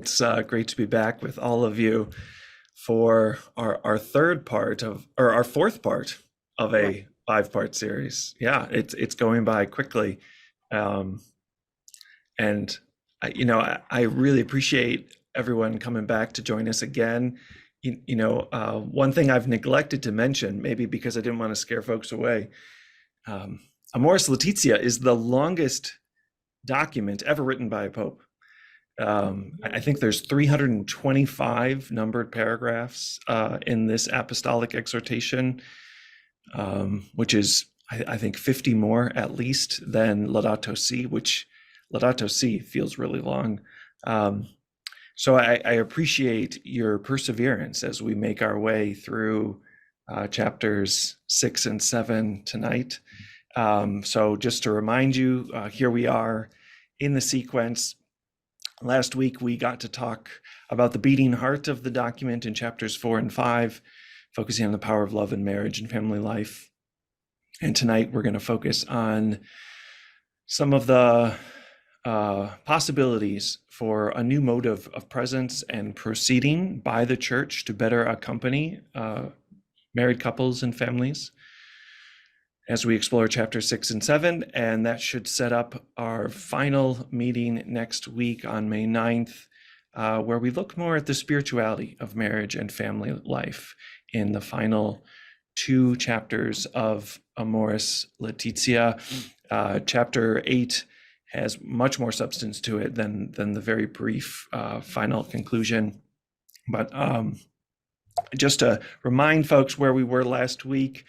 It's great to be back with all of you for our third part of, or our fourth part of Right. a five-part series. Yeah, it's going by quickly, um, and I really appreciate everyone coming back to join us again. One thing I've neglected to mention, maybe because I didn't want to scare folks away, um, Amoris Laetitia is the longest document ever written by a pope. I think there's 325 numbered paragraphs in this apostolic exhortation, which is, I think, 50 more at least than Laudato Si, which Laudato Si feels really long. So I appreciate your perseverance as we make our way through chapters 6 and 7 tonight. So just to remind you, here we are in the sequence. Last week, we got to talk about the beating heart of the document in chapters 4 and 5, focusing on the power of love in marriage and family life. And tonight, we're going to focus on some of the possibilities for a new mode of presence and proceeding by the church to better accompany married couples and families as we explore chapter 6 and 7, and that should set up our final meeting next week on May 9th, where we look more at the spirituality of marriage and family life in the final two chapters of Amoris Laetitia. Chapter 8 has much more substance to it than the very brief final conclusion. But just to remind folks where we were last week,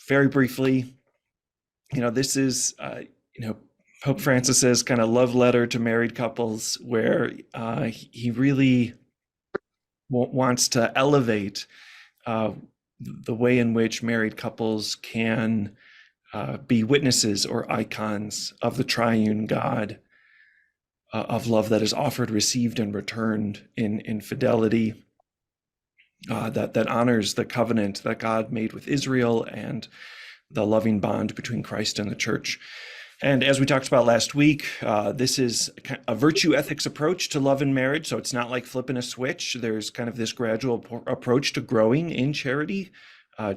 very briefly, this is, Pope Francis's kind of love letter to married couples, where he really wants to elevate the way in which married couples can be witnesses or icons of the triune God, of love that is offered, received, and returned in fidelity. That honors the covenant that God made with Israel and the loving bond between Christ and the church. And as we talked about last week, this is a virtue ethics approach to love and marriage. So it's not like flipping a switch. There's kind of this gradual approach to growing in charity.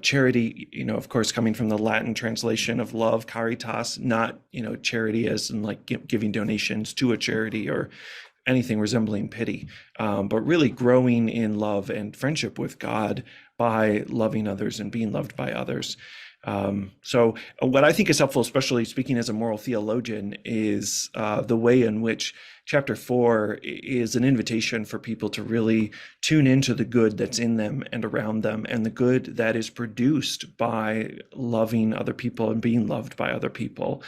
Charity, of course, coming from the Latin translation of love, caritas, not, charity as in like giving donations to a charity or anything resembling pity, but really growing in love and friendship with God by loving others and being loved by others. So what I think is helpful, especially speaking as a moral theologian, is the way in which chapter 4 is an invitation for people to really tune into the good that's in them and around them, and the good that is produced by loving other people and being loved by other people.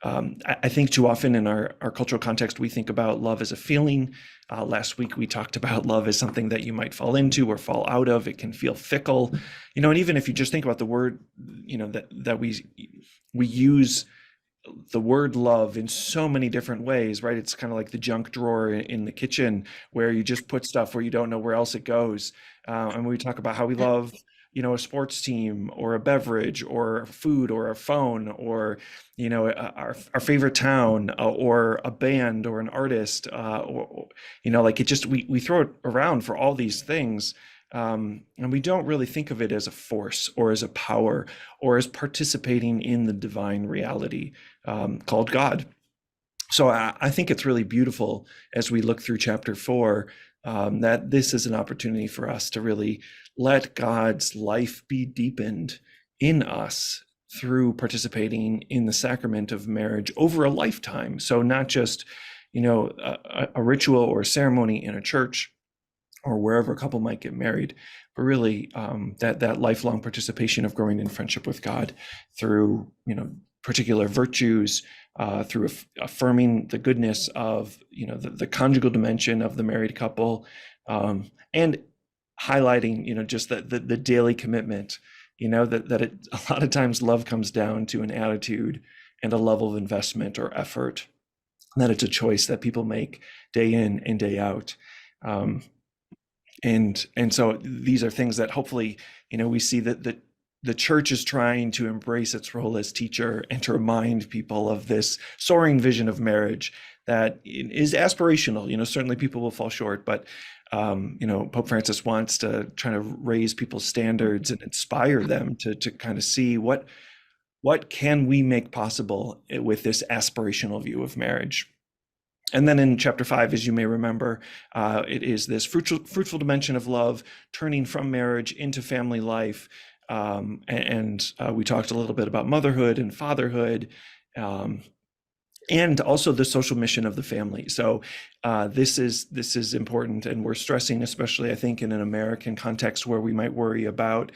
I think too often in our cultural context, we think about love as a feeling. Last week, we talked about love as something that you might fall into or fall out of. It can feel fickle, and even if you just think about the word, that we use the word love in so many different ways, right? It's kind of like the junk drawer in the kitchen where you just put stuff where you don't know where else it goes. And we talk about how we love, a sports team or a beverage or food or a phone or, our favorite town or a band or an artist, or like it just, we throw it around for all these things. And we don't really think of it as a force or as a power or as participating in the divine reality called God. So I think it's really beautiful as we look through chapter 4 that this is an opportunity for us to really let God's life be deepened in us through participating in the sacrament of marriage over a lifetime. So not just, a ritual or a ceremony in a church or wherever a couple might get married, but really that lifelong participation of growing in friendship with God through, particular virtues, through affirming the goodness of, the conjugal dimension of the married couple, and highlighting, just the daily commitment, that a lot of times love comes down to an attitude and a level of investment or effort, that it's a choice that people make day in and day out. And so these are things that hopefully, we see that the church is trying to embrace its role as teacher and to remind people of this soaring vision of marriage that is aspirational. Certainly people will fall short, but Pope Francis wants to try to raise people's standards and inspire them to kind of see what can we make possible with this aspirational view of marriage. And then in chapter 5, as you may remember, it is this fruitful dimension of love, turning from marriage into family life. And we talked a little bit about motherhood and fatherhood, and also the social mission of the family. So this is important, and we're stressing, especially I think in an American context where we might worry about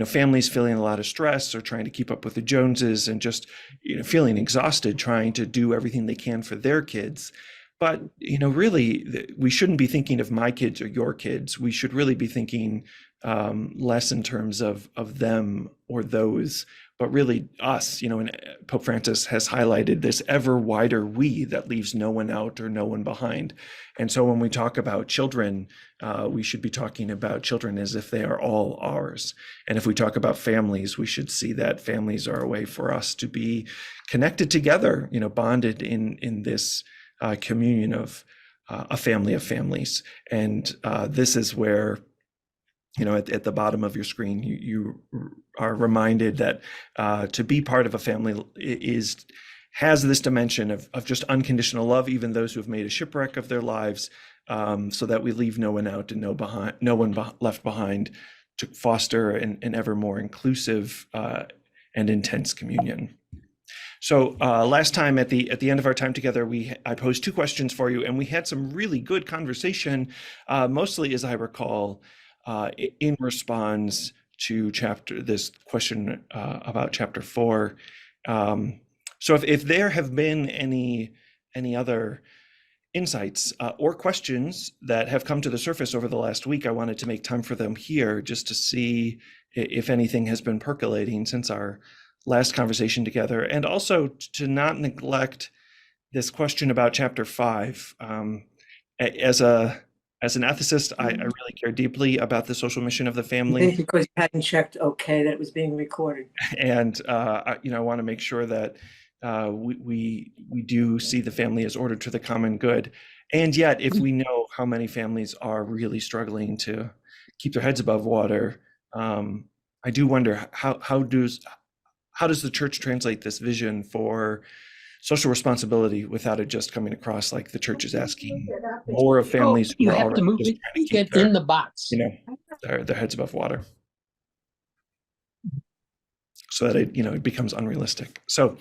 families feeling a lot of stress or trying to keep up with the Joneses and just feeling exhausted trying to do everything they can for their kids. But really, we shouldn't be thinking of my kids or your kids. We should really be thinking less in terms of them or those, but really us. And Pope Francis has highlighted this ever wider we that leaves no one out or no one behind. And so when we talk about children, we should be talking about children as if they are all ours. And if we talk about families, we should see that families are a way for us to be connected together, bonded in this communion of a family of families. And this is where, at the bottom of your screen, you are reminded that to be part of a family has this dimension of just unconditional love, even those who have made a shipwreck of their lives, so that we leave no one out and no one left behind, to foster an ever more inclusive and intense communion. So last time at the end of our time together, I posed 2 questions for you, and we had some really good conversation, mostly, as I recall, in response to this question about chapter 4. So if there have been any other insights or questions that have come to the surface over the last week, I wanted to make time for them here just to see if anything has been percolating since our last conversation together, and also to not neglect this question about chapter 5. As an ethicist, I really care deeply about the social mission of the family. I think because you hadn't checked, that it was being recorded. And I want to make sure that we do see the family as ordered to the common good. And yet, if we know how many families are really struggling to keep their heads above water, I do wonder how does the church translate this vision for social responsibility without it just coming across like the church is asking more of families who you are have to move just it, trying to get keep their, in the box. their heads above water, so that it becomes unrealistic. So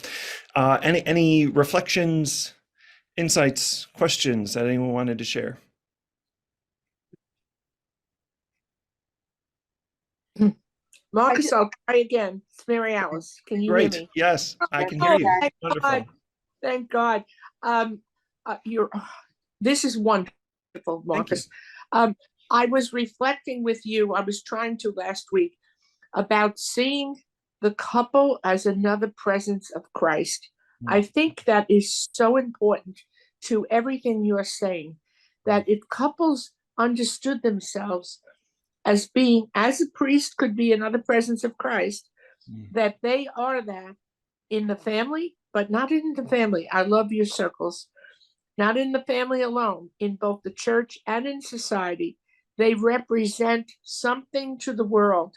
any reflections, insights, questions that anyone wanted to share? Marcus, I'll try again. It's Mary Alice. Can you hear me? Yes, I can hear you. Thank Wonderful. God. Thank God. This is wonderful, Marcus. I was reflecting with you. I was trying to last week about seeing the couple as another presence of Christ. I think that is so important to everything you're saying, that if couples understood themselves as being, as a priest could be another presence of Christ, that they are that in the family, but not in the family. I love your circles. Not in the family alone, in both the church and in society. They represent something to the world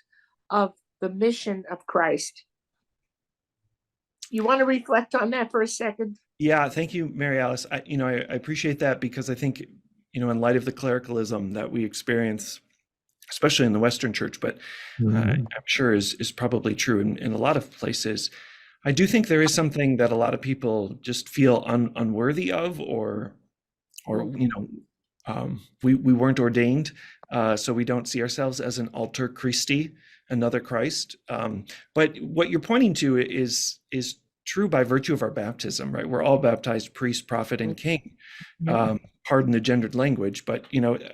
of the mission of Christ. You want to reflect on that for a second? Yeah, thank you, Mary Alice. I appreciate that, because I think, in light of the clericalism that we experience, especially in the Western church, but I'm sure is probably true in a lot of places, I do think there is something that a lot of people just feel unworthy of, or we weren't ordained, so we don't see ourselves as an alter Christi, another Christ. But what you're pointing to is true by virtue of our baptism, right? We're all baptized priest, prophet, and king. Pardon the gendered language, but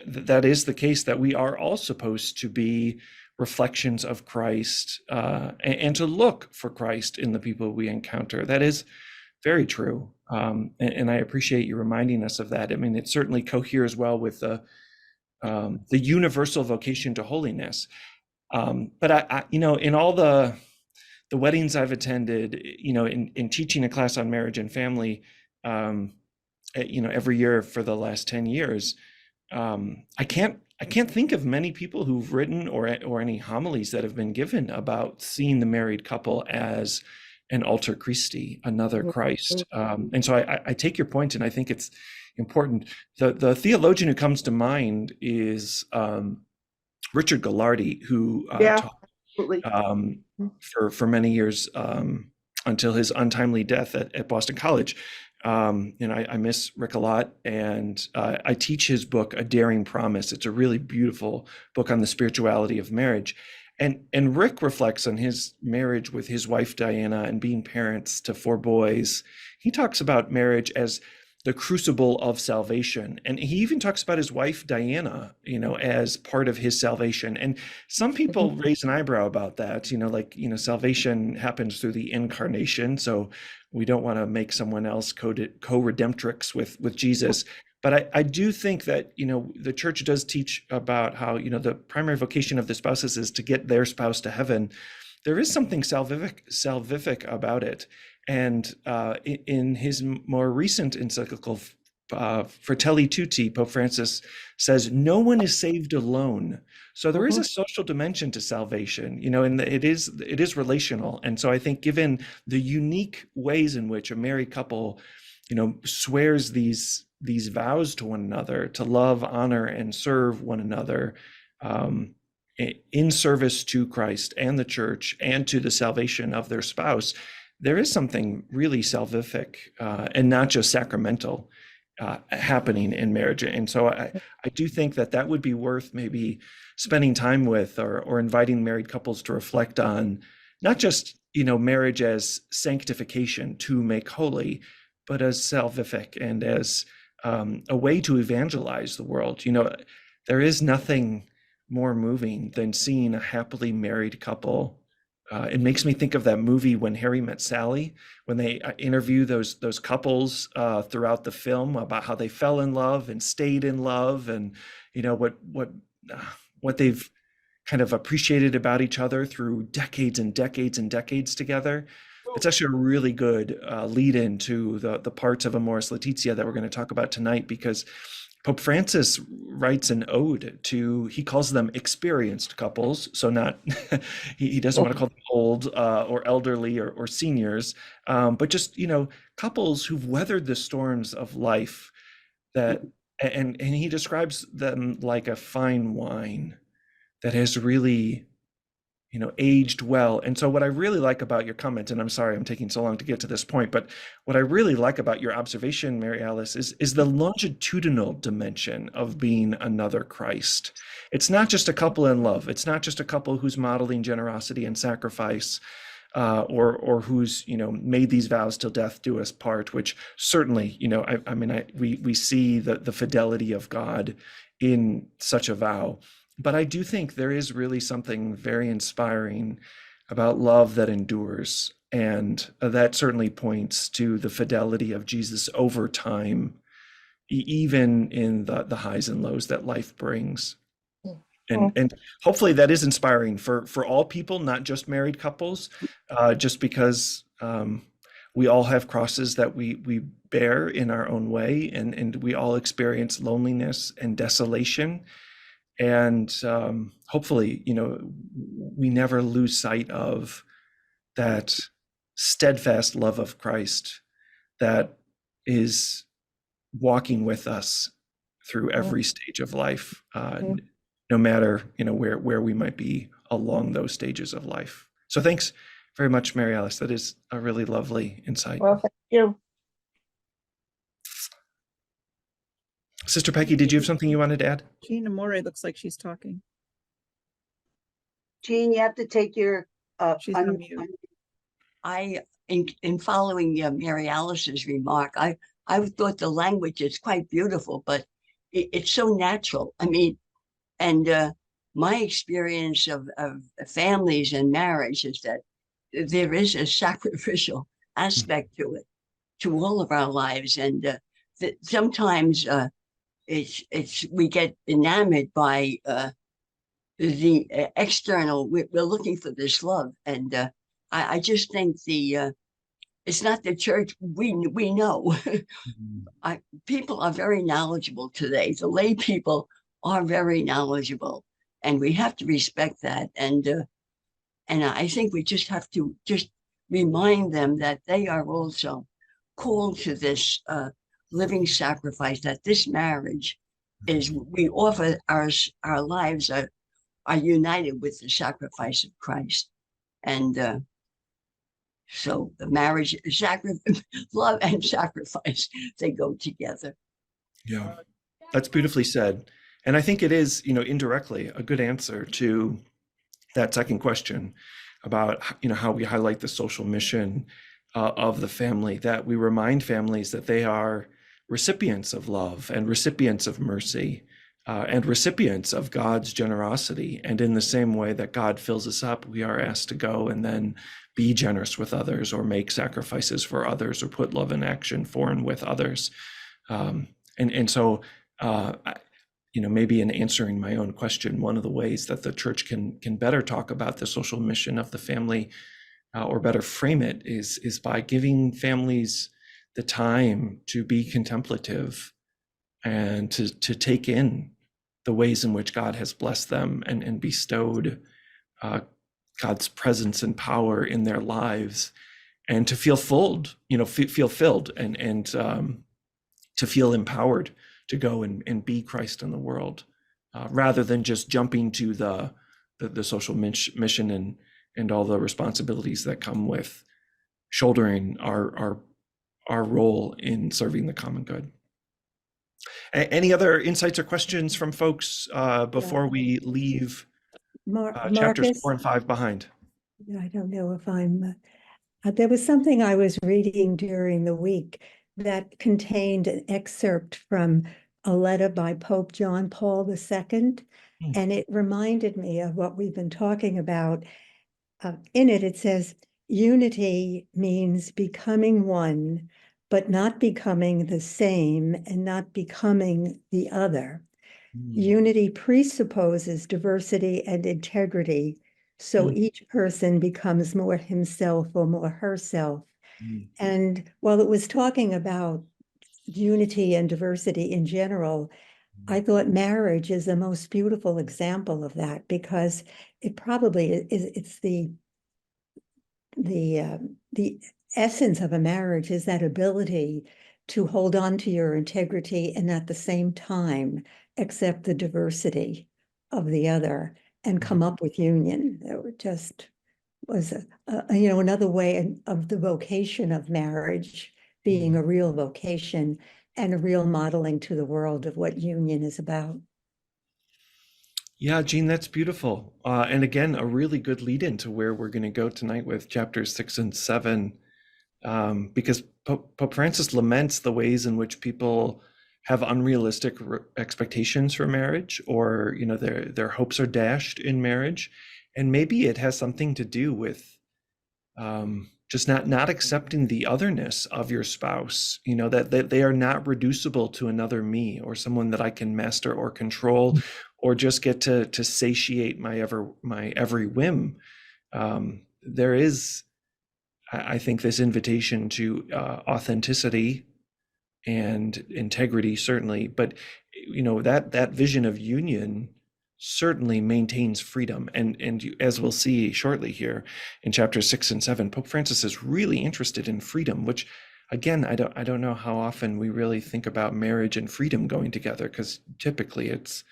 that is the case, that we are all supposed to be reflections of Christ, and to look for Christ in the people we encounter. That is very true, and I appreciate you reminding us of that. I mean, it certainly coheres well with the universal vocation to holiness. But I in all the weddings I've attended, in teaching a class on marriage and family, every year for the last 10 years. I can't think of many people who've written or any homilies that have been given about seeing the married couple as an alter Christi, another Christ. And so I take your point, and I think it's important. The theologian who comes to mind is Richard Gallardi, who taught for many years until his untimely death at Boston College. And I miss Rick a lot, and I teach his book, A Daring Promise. It's a really beautiful book on the spirituality of marriage. And Rick reflects on his marriage with his wife, Diana, and being parents to 4 boys. He talks about marriage as the crucible of salvation. And he even talks about his wife, Diana, as part of his salvation. And some people raise an eyebrow about that, salvation happens through the incarnation. So we don't want to make someone else co-redemptrix with Jesus. But I do think that, the church does teach about how, the primary vocation of the spouses is to get their spouse to heaven. There is something salvific about it. And in his more recent encyclical, Fratelli Tutti, Pope Francis says, no one is saved alone. So there is a social dimension to salvation, and it is relational. And so I think, given the unique ways in which a married couple, swears these vows to one another, to love, honor, and serve one another, in service to Christ and the church and to the salvation of their spouse, there is something really salvific and not just sacramental happening in marriage. And so I do think that would be worth maybe spending time with, or inviting married couples to reflect on, not just, marriage as sanctification to make holy, but as salvific and as a way to evangelize the world. There is nothing more moving than seeing a happily married couple. It makes me think of that movie When Harry Met Sally, when they interview those couples throughout the film about how they fell in love and stayed in love, and what they've kind of appreciated about each other through decades and decades and decades together. It's actually a really good lead into the parts of Amoris Laetitia that we're going to talk about tonight, because Pope Francis writes an ode to, he calls them experienced couples. So not, he doesn't want to call them old or elderly or seniors, but just, couples who've weathered the storms of life, and he describes them like a fine wine that has really, aged well. And so what I really like about your comment, and I'm sorry I'm taking so long to get to this point, but what I really like about your observation, Mary Alice, is the longitudinal dimension of being another Christ. It's not just a couple in love. It's not just a couple who's modeling generosity and sacrifice, or who's, made these vows till death do us part, which certainly, we see the fidelity of God in such a vow. But I do think there is really something very inspiring about love that endures. And that certainly points to the fidelity of Jesus over time, even in the highs and lows that life brings. And hopefully that is inspiring for all people, not just married couples, just because we all have crosses that we bear in our own way, and we all experience loneliness and desolation. And hopefully, we never lose sight of that steadfast love of Christ that is walking with us through every stage of life, no matter, where we might be along those stages of life. So thanks very much, Mary Alice. That is a really lovely insight. Well, thank you. Sister Peggy, did you have something you wanted to add? Jean Amore looks like she's talking. Jean, you have to take your She's on mute. in following Mary Alice's remark, I thought the language is quite beautiful, but it's so natural. I mean, and my experience of families and marriage is that there is a sacrificial aspect to it, to all of our lives, and that sometimes we get enamored by the external. We're looking for this love, and I just think the it's not the church we know. Mhm. People are very knowledgeable today. The lay people are very knowledgeable, and we have to respect that. And I think we just have to just remind them that they are also called to this living sacrifice. That this marriage is, we offer our lives are united with the sacrifice of Christ, and so the marriage, love and sacrifice, they go together. Yeah, that's beautifully said. And I think it is, indirectly a good answer to that second question about, how we highlight the social mission of the family, that we remind families that they are recipients of love and recipients of mercy and recipients of God's generosity. And in the same way that God fills us up, we are asked to go and then be generous with others, or make sacrifices for others, or put love in action for and with others. And so, maybe in answering my own question, one of the ways that the church can better talk about the social mission of the family, or better frame it, is by giving families the time to be contemplative and to take in the ways in which God has blessed them and bestowed God's presence and power in their lives, and to feel filled, feel filled, and to feel empowered to go and be Christ in the world, rather than just jumping to the social mission and all the responsibilities that come with shouldering our role in serving the common good. Any other insights or questions from folks before we leave chapters Marcus, 4 and 5 behind? I don't know if I'm, there was something I was reading during the week that contained an excerpt from a letter by Pope John Paul II, and it reminded me of what we've been talking about. In it, it says, unity means becoming one, but not becoming the same and not becoming the other. Unity presupposes diversity and integrity, so each person becomes more himself or more herself. And while it was talking about unity and diversity in general, I thought marriage is the most beautiful example of that, because it probably it's the essence of a marriage is that ability to hold on to your integrity and at the same time accept the diversity of the other and come up with union. It just was another way of the vocation of marriage being a real vocation and a real modeling to the world of what union is about. Yeah, Jean, that's beautiful. And again, a really good lead into where we're going to go tonight with chapters 6 and 7, because Pope Francis laments the ways in which people have unrealistic expectations for marriage, or their hopes are dashed in marriage, and maybe it has something to do with just not accepting the otherness of your spouse, that they are not reducible to another me, or someone that I can master or control, or just get to satiate my every whim. There is, I think, this invitation to authenticity and integrity, certainly, but that vision of union certainly maintains freedom. And as we'll see shortly here in chapters 6 and 7, Pope Francis is really interested in freedom, which, again, I don't know how often we really think about marriage and freedom going together, because typically it's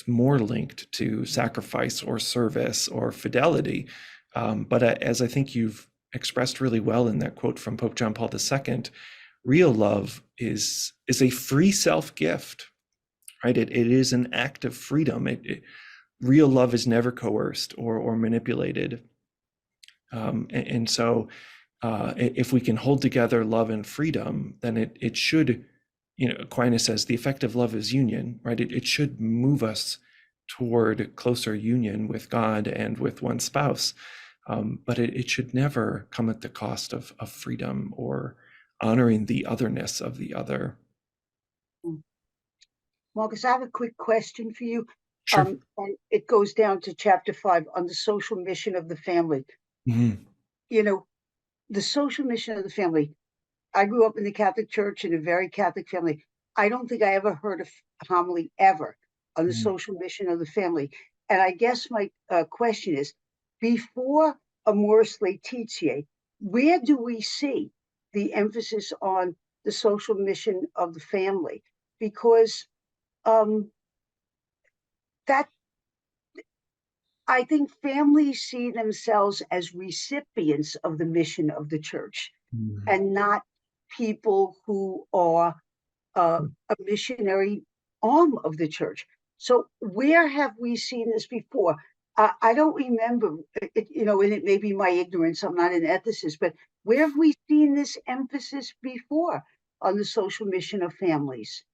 more linked to sacrifice or service or fidelity. But as I think you've expressed really well in that quote from Pope John Paul II, real love is a free self-gift, right? It is an act of freedom. Real love is never coerced or manipulated. And so if we can hold together love and freedom, then it should, Aquinas says, the effect of love is union, right? It should move us toward closer union with God and with one spouse. But it should never come at the cost of freedom or honoring the otherness of the other. Marcus, I have a quick question for you. Sure. And it goes down to chapter 5 on the social mission of the family. Mm-hmm. the social mission of the family. I grew up in the Catholic Church in a very Catholic family. I don't think I ever heard a homily ever on the social mission of the family. And I guess my question is, before Amoris Laetitia, where do we see the emphasis on the social mission of the family? Because that I think families see themselves as recipients of the mission of the church and not people who are a missionary arm of the church. So where have we seen this before? I don't remember, and it may be my ignorance, I'm not an ethicist, but where have we seen this emphasis before on the social mission of families?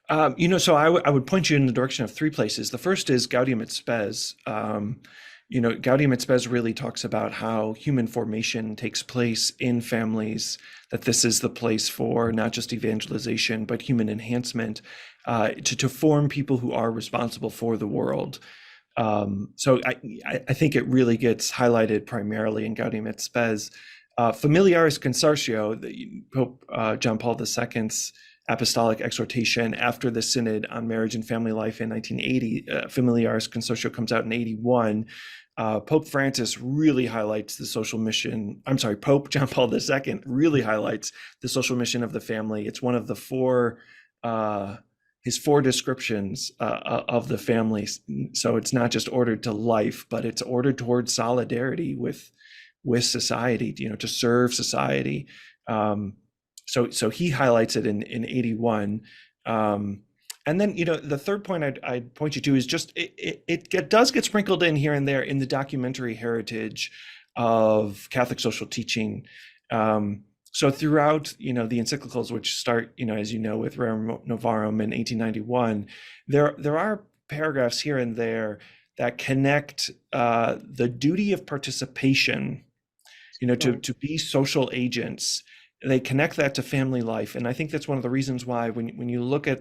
So I would point you in the direction of three places. The first is Gaudium et Spes. Gaudium et Spes really talks about how human formation takes place in families, that this is the place for not just evangelization, but human enhancement, to form people who are responsible for the world. So I think it really gets highlighted primarily in Gaudium et Spes. Familiaris Consortio, Pope John Paul II's apostolic exhortation after the Synod on Marriage and Family Life in 1980, Familiaris Consortio comes out in 81. Pope Francis really highlights the social mission. Pope John Paul II really highlights the social mission of the family. It's one of the his four descriptions of the family. So it's not just ordered to life, but it's ordered towards solidarity with society, to serve society. So he highlights it in 81. And then, the third point I'd point you to is just it does get sprinkled in here and there in the documentary heritage of Catholic social teaching. So throughout, the encyclicals, which start, as you know, with Rerum Novarum in 1891, there are paragraphs here and there that connect the duty of participation, to be social agents. They connect that to family life. And I think that's one of the reasons why when you look at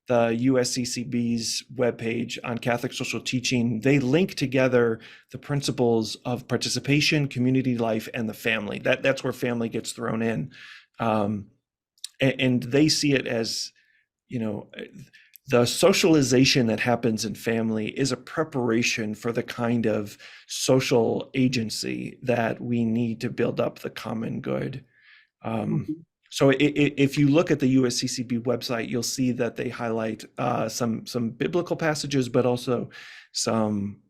the USCCB's webpage on Catholic social teaching, they link together the principles of participation, community life, and the family. That's where family gets thrown in. And they see it as, the socialization that happens in family is a preparation for the kind of social agency that we need to build up the common good. So if you look at the USCCB website, you'll see that they highlight some biblical passages, but also some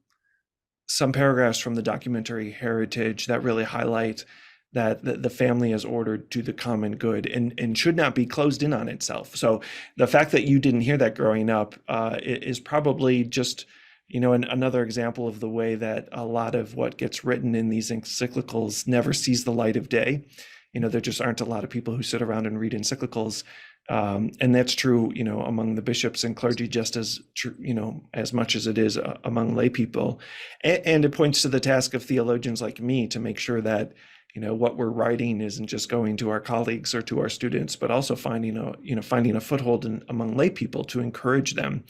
paragraphs from the documentary heritage that really highlight that the family is ordered to the common good and should not be closed in on itself. So the fact that you didn't hear that growing up is probably just, another example of the way that a lot of what gets written in these encyclicals never sees the light of day. There just aren't a lot of people who sit around and read encyclicals. And that's true, among the bishops and clergy, just as true, as much as it is among lay people. And it points to the task of theologians like me to make sure that, what we're writing isn't just going to our colleagues or to our students, but also finding a foothold among lay people to encourage them.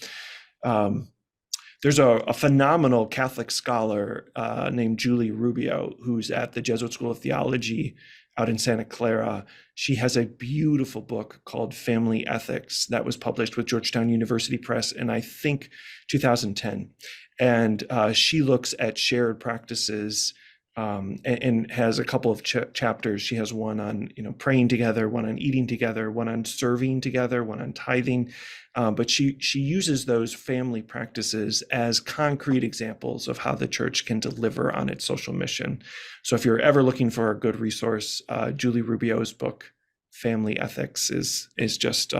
There's a phenomenal Catholic scholar named Julie Rubio, who's at the Jesuit School of Theology out in Santa Clara. She has a beautiful book called Family Ethics that was published with Georgetown University Press in, I think, 2010. And she looks at shared practices and has a couple of chapters. She has one on, praying together, one on eating together, one on serving together, one on tithing. But she uses those family practices as concrete examples of how the church can deliver on its social mission. So if you're ever looking for a good resource, Julie Rubio's book, Family Ethics, is just,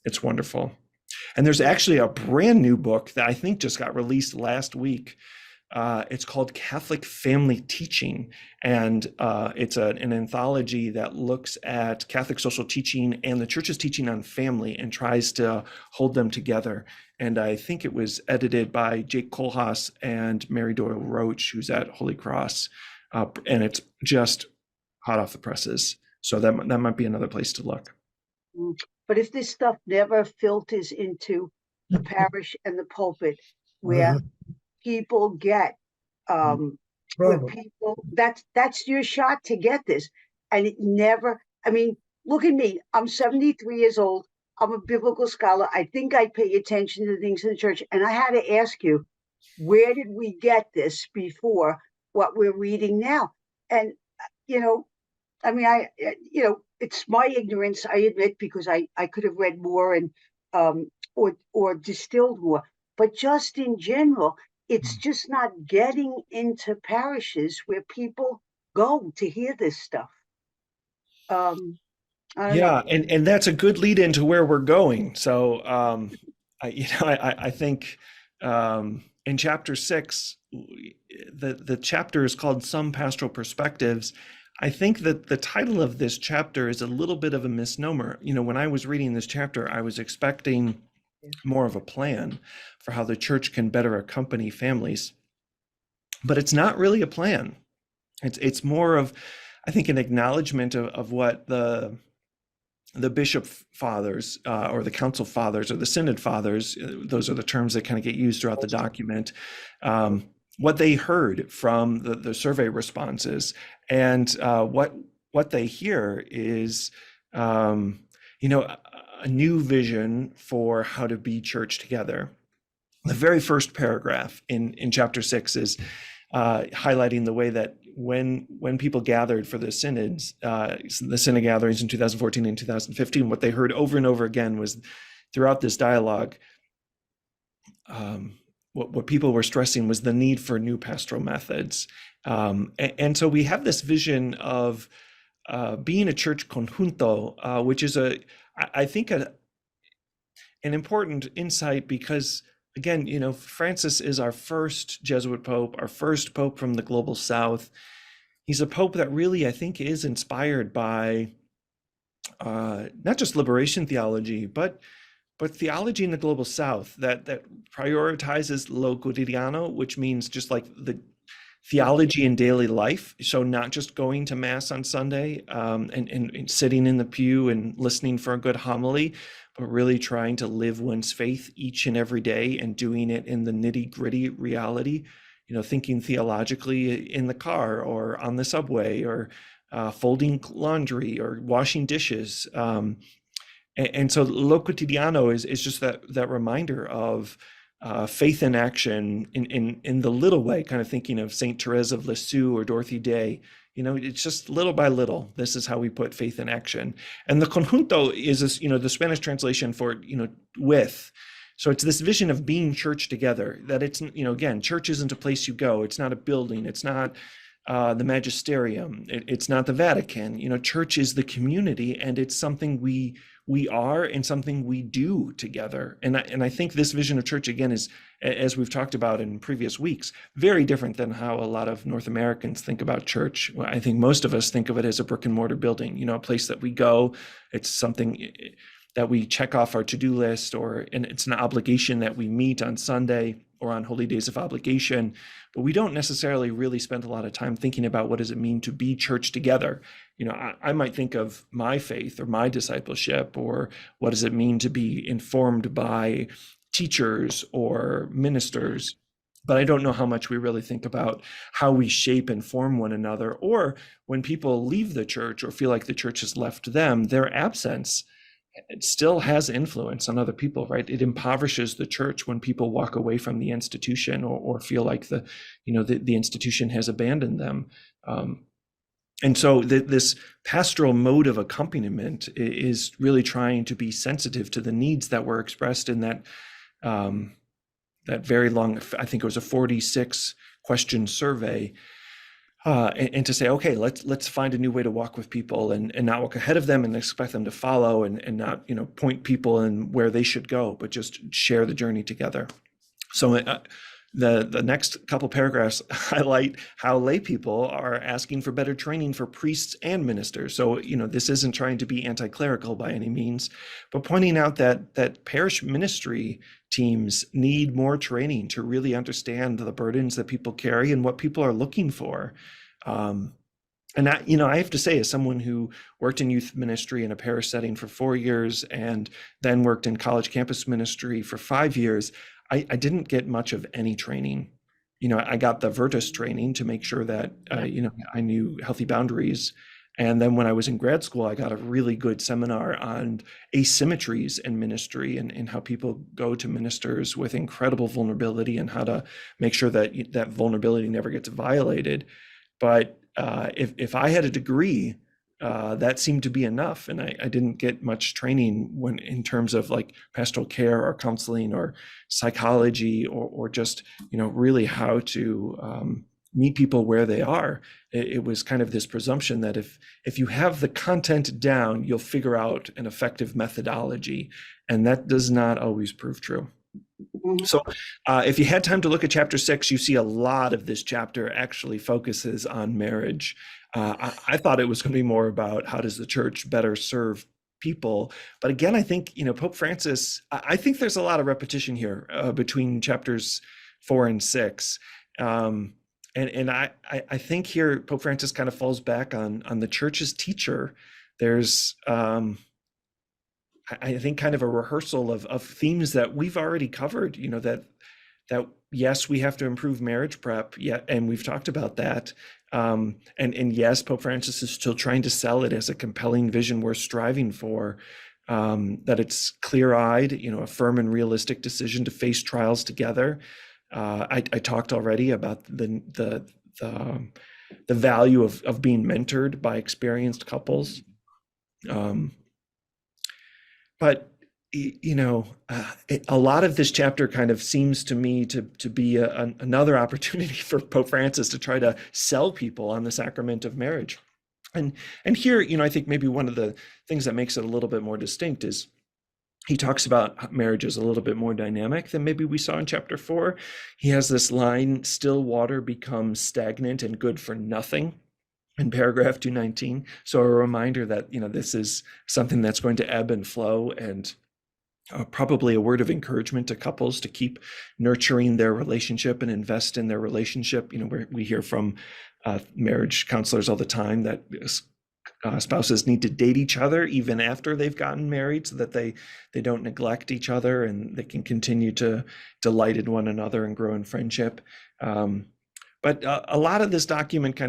it's wonderful. And there's actually a brand new book that I think just got released last week. It's called Catholic Family Teaching, and it's an anthology that looks at Catholic social teaching and the church's teaching on family and tries to hold them together. And I think it was edited by Jake Kohlhaas and Mary Doyle Roach, who's at Holy Cross, and it's just hot off the presses. So that might be another place to look. But if this stuff never filters into the parish and the pulpit, where people get where Problem. people, that's your shot to get this. And it never, I mean, look at me. I'm 73 years old. I'm a biblical scholar. I think I pay attention to things in the church. And I had to ask you, where did we get this before what we're reading now? And, you know, I mean, it's my ignorance, I admit, because I could have read more and or distilled more. But just in general, it's just not getting into parishes where people go to hear this stuff. I don't Yeah, know. and that's a good lead into where we're going. So I think in chapter 6, the chapter is called Some Pastoral Perspectives. I think that the title of this chapter is a little bit of a misnomer. When I was reading this chapter, I was expecting more of a plan for how the church can better accompany families, but it's not really a plan. It's more of, I think, an acknowledgement of what the bishop fathers or the council fathers or the synod fathers, those are the terms that kind of get used throughout the document, what they heard from the survey responses. And what they hear is, a new vision for how to be church together. The very first paragraph in chapter 6 is highlighting the way that when people gathered for the synods, the synod gatherings in 2014 and 2015, what they heard over and over again was throughout this dialogue, what people were stressing was the need for new pastoral methods. And so we have this vision of being a church conjunto, which is I think an important insight, because again, Francis is our first Jesuit Pope, our first Pope from the global South. He's a Pope that really, I think, is inspired by not just liberation theology, but theology in the global South that prioritizes lo quotidiano, which means just like the theology in daily life. So not just going to Mass on Sunday and sitting in the pew and listening for a good homily, but really trying to live one's faith each and every day and doing it in the nitty-gritty reality, thinking theologically in the car or on the subway or folding laundry or washing dishes. And so lo quotidiano is just that reminder of faith in action in the little way, kind of thinking of Saint Therese of Lisieux or Dorothy Day. It's just little by little, this is how we put faith in action. And the conjunto is this, the Spanish translation for, with. So it's this vision of being church together, that it's, again, church isn't a place you go. It's not a building. It's not the magisterium. It's not the Vatican. Church is the community, and it's something we are and something we do together. And I think this vision of church, again, is, as we've talked about in previous weeks, very different than how a lot of North Americans think about church. I think most of us think of it as a brick and mortar building, a place that we go. It's something that we check off our to-do list, and it's an obligation that we meet on Sunday or on holy days of obligation, but we don't necessarily really spend a lot of time thinking about what does it mean to be church together. I might think of my faith or my discipleship, or what does it mean to be informed by teachers or ministers, but I don't know how much we really think about how we shape and form one another, or when people leave the church or feel like the church has left them, their absence, it still has influence on other people, right? It impoverishes the church when people walk away from the institution or feel like the institution has abandoned them. And so this pastoral mode of accompaniment is really trying to be sensitive to the needs that were expressed in that very long, I think it was a 46 question survey. And to say, okay, let's find a new way to walk with people and not walk ahead of them and expect them to follow and not, point people in where they should go, but just share the journey together. So the next couple paragraphs highlight how lay people are asking for better training for priests and ministers. So, this isn't trying to be anti-clerical by any means, but pointing out that parish ministry teams need more training to really understand the burdens that people carry and what people are looking for. And I have to say, as someone who worked in youth ministry in a parish setting for 4 years and then worked in college campus ministry for 5 years, I didn't get much of any training. I got the Virtus training to make sure that, I knew healthy boundaries. And then when I was in grad school, I got a really good seminar on asymmetries in ministry and how people go to ministers with incredible vulnerability and how to make sure that that vulnerability never gets violated. But if I had a degree, that seemed to be enough. And I didn't get much training when in terms of like pastoral care or counseling or psychology or just, really how to meet people where they are. It was kind of this presumption that if you have the content down, you'll figure out an effective methodology. And that does not always prove true. So if you had time to look at chapter 6, you see a lot of this chapter actually focuses on marriage. I thought it was going to be more about how does the church better serve people. But again, I think, Pope Francis, I think there's a lot of repetition here between chapters 4 and 6. And I think here Pope Francis kind of falls back on the church's teacher. There's I think kind of a rehearsal of themes that we've already covered, that yes, we have to improve marriage prep, and we've talked about that. And yes, Pope Francis is still trying to sell it as a compelling vision worth striving for, that it's clear-eyed, a firm and realistic decision to face trials together. I talked already about the value of being mentored by experienced couples. But a lot of this chapter kind of seems to me to be another opportunity for Pope Francis to try to sell people on the sacrament of marriage. And here, I think maybe one of the things that makes it a little bit more distinct is he talks about marriage as a little bit more dynamic than maybe we saw in chapter 4. He has this line, still water becomes stagnant and good for nothing, in paragraph 219. So a reminder that, this is something that's going to ebb and flow, and probably a word of encouragement to couples to keep nurturing their relationship and invest in their relationship. We hear from marriage counselors all the time that spouses need to date each other even after they've gotten married, so that they don't neglect each other and they can continue to delight in one another and grow in friendship. But a lot of this document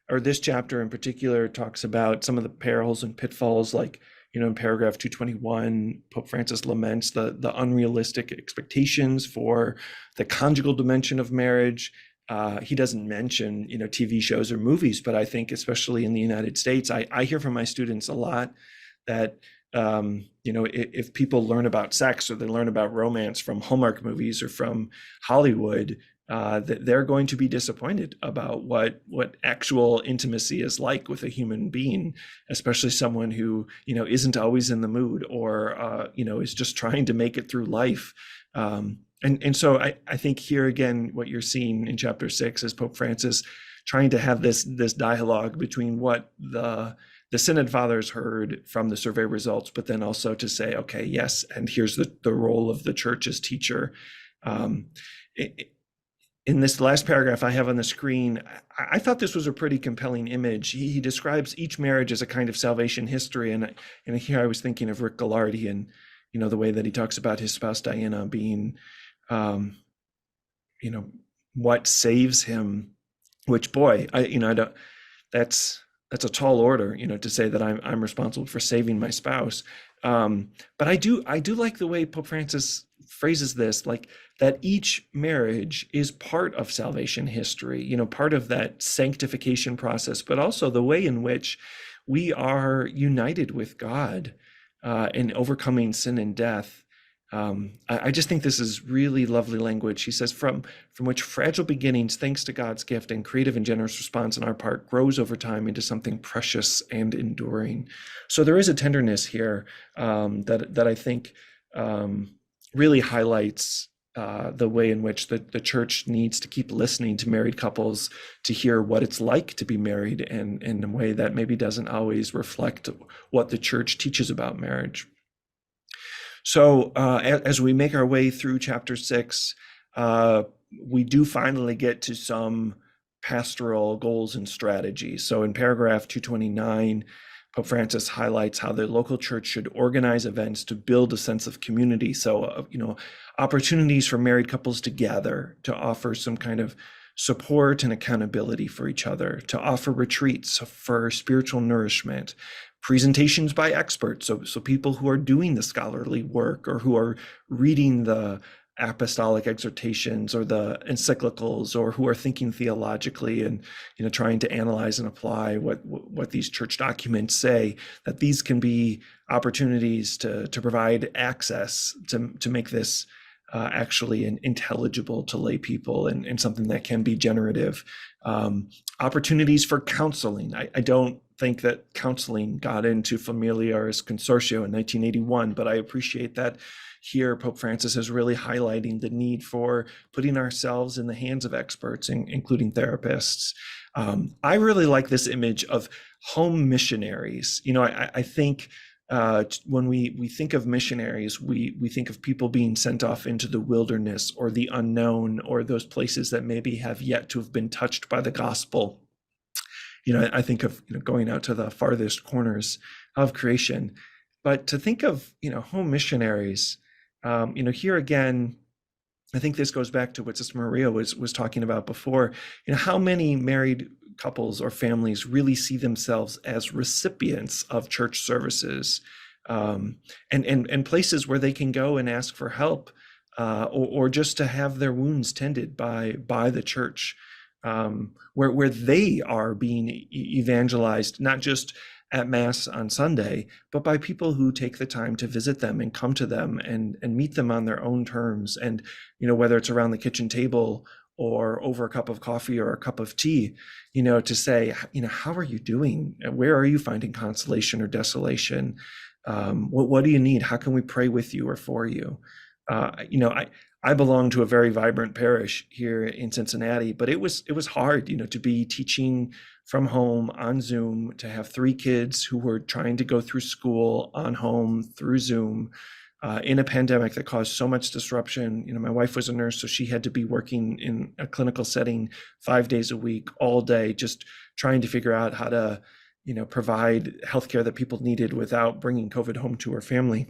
or this chapter in particular talks about some of the perils and pitfalls, like, in paragraph 221, Pope Francis laments the unrealistic expectations for the conjugal dimension of marriage. He doesn't mention, TV shows or movies, but I think especially in the United States, I hear from my students a lot that, if people learn about sex or they learn about romance from Hallmark movies or from Hollywood, that they're going to be disappointed about what actual intimacy is like with a human being, especially someone who, isn't always in the mood or, is just trying to make it through life. And so I think here again, what you're seeing in chapter 6 is Pope Francis trying to have this dialogue between what the Synod Fathers heard from the survey results, but then also to say, okay, yes, and here's the role of the church as teacher. In this last paragraph I have on the screen, I thought this was a pretty compelling image. He describes each marriage as a kind of salvation history, and here I was thinking of Rick Gallardi and the way that he talks about his spouse Diana being, what saves him. Which, boy, I don't. That's a tall order, to say that I'm responsible for saving my spouse. But I do like the way Pope Francis phrases this, like that each marriage is part of salvation history, part of that sanctification process, but also the way in which we are united with God in overcoming sin and death. I just think this is really lovely language. He says, from which fragile beginnings, thanks to God's gift and creative and generous response on our part, grows over time into something precious and enduring. So there is a tenderness here that I think really highlights the way in which the church needs to keep listening to married couples to hear what it's like to be married, and in a way that maybe doesn't always reflect what the church teaches about marriage. So as we make our way through chapter 6, we do finally get to some pastoral goals and strategies. So in paragraph 229, Pope Francis highlights how the local church should organize events to build a sense of community. So, opportunities for married couples to gather, to offer some kind of support and accountability for each other, to offer retreats for spiritual nourishment, presentations by experts, so people who are doing the scholarly work or who are reading the apostolic exhortations or the encyclicals, or who are thinking theologically and trying to analyze and apply what these church documents say, that these can be opportunities to provide access to make this actually intelligible to lay people, and something that can be generative. Opportunities for counseling. I don't think that counseling got into Familiaris Consortio in 1981, but I appreciate that here Pope Francis is really highlighting the need for putting ourselves in the hands of experts, including therapists. I really like this image of home missionaries. I think when we think of missionaries, we think of people being sent off into the wilderness or the unknown, or those places that maybe have yet to have been touched by the gospel. I think of going out to the farthest corners of creation. But to think of home missionaries, here again, I think this goes back to what Sister Maria was talking about before. How many married couples or families really see themselves as recipients of church services, and places where they can go and ask for help, or just to have their wounds tended by the church, where they are being evangelized, not just at Mass on Sunday, but by people who take the time to visit them and come to them and meet them on their own terms. And, whether it's around the kitchen table or over a cup of coffee or a cup of tea, to say, how are you doing? Where are you finding consolation or desolation? What do you need? How can we pray with you or for you? I belong to a very vibrant parish here in Cincinnati, but it was hard, to be teaching from home on Zoom, to have 3 kids who were trying to go through school on home through Zoom, in a pandemic that caused so much disruption. My wife was a nurse, so she had to be working in a clinical setting 5 days a week, all day, just trying to figure out how to, provide healthcare that people needed without bringing COVID home to her family.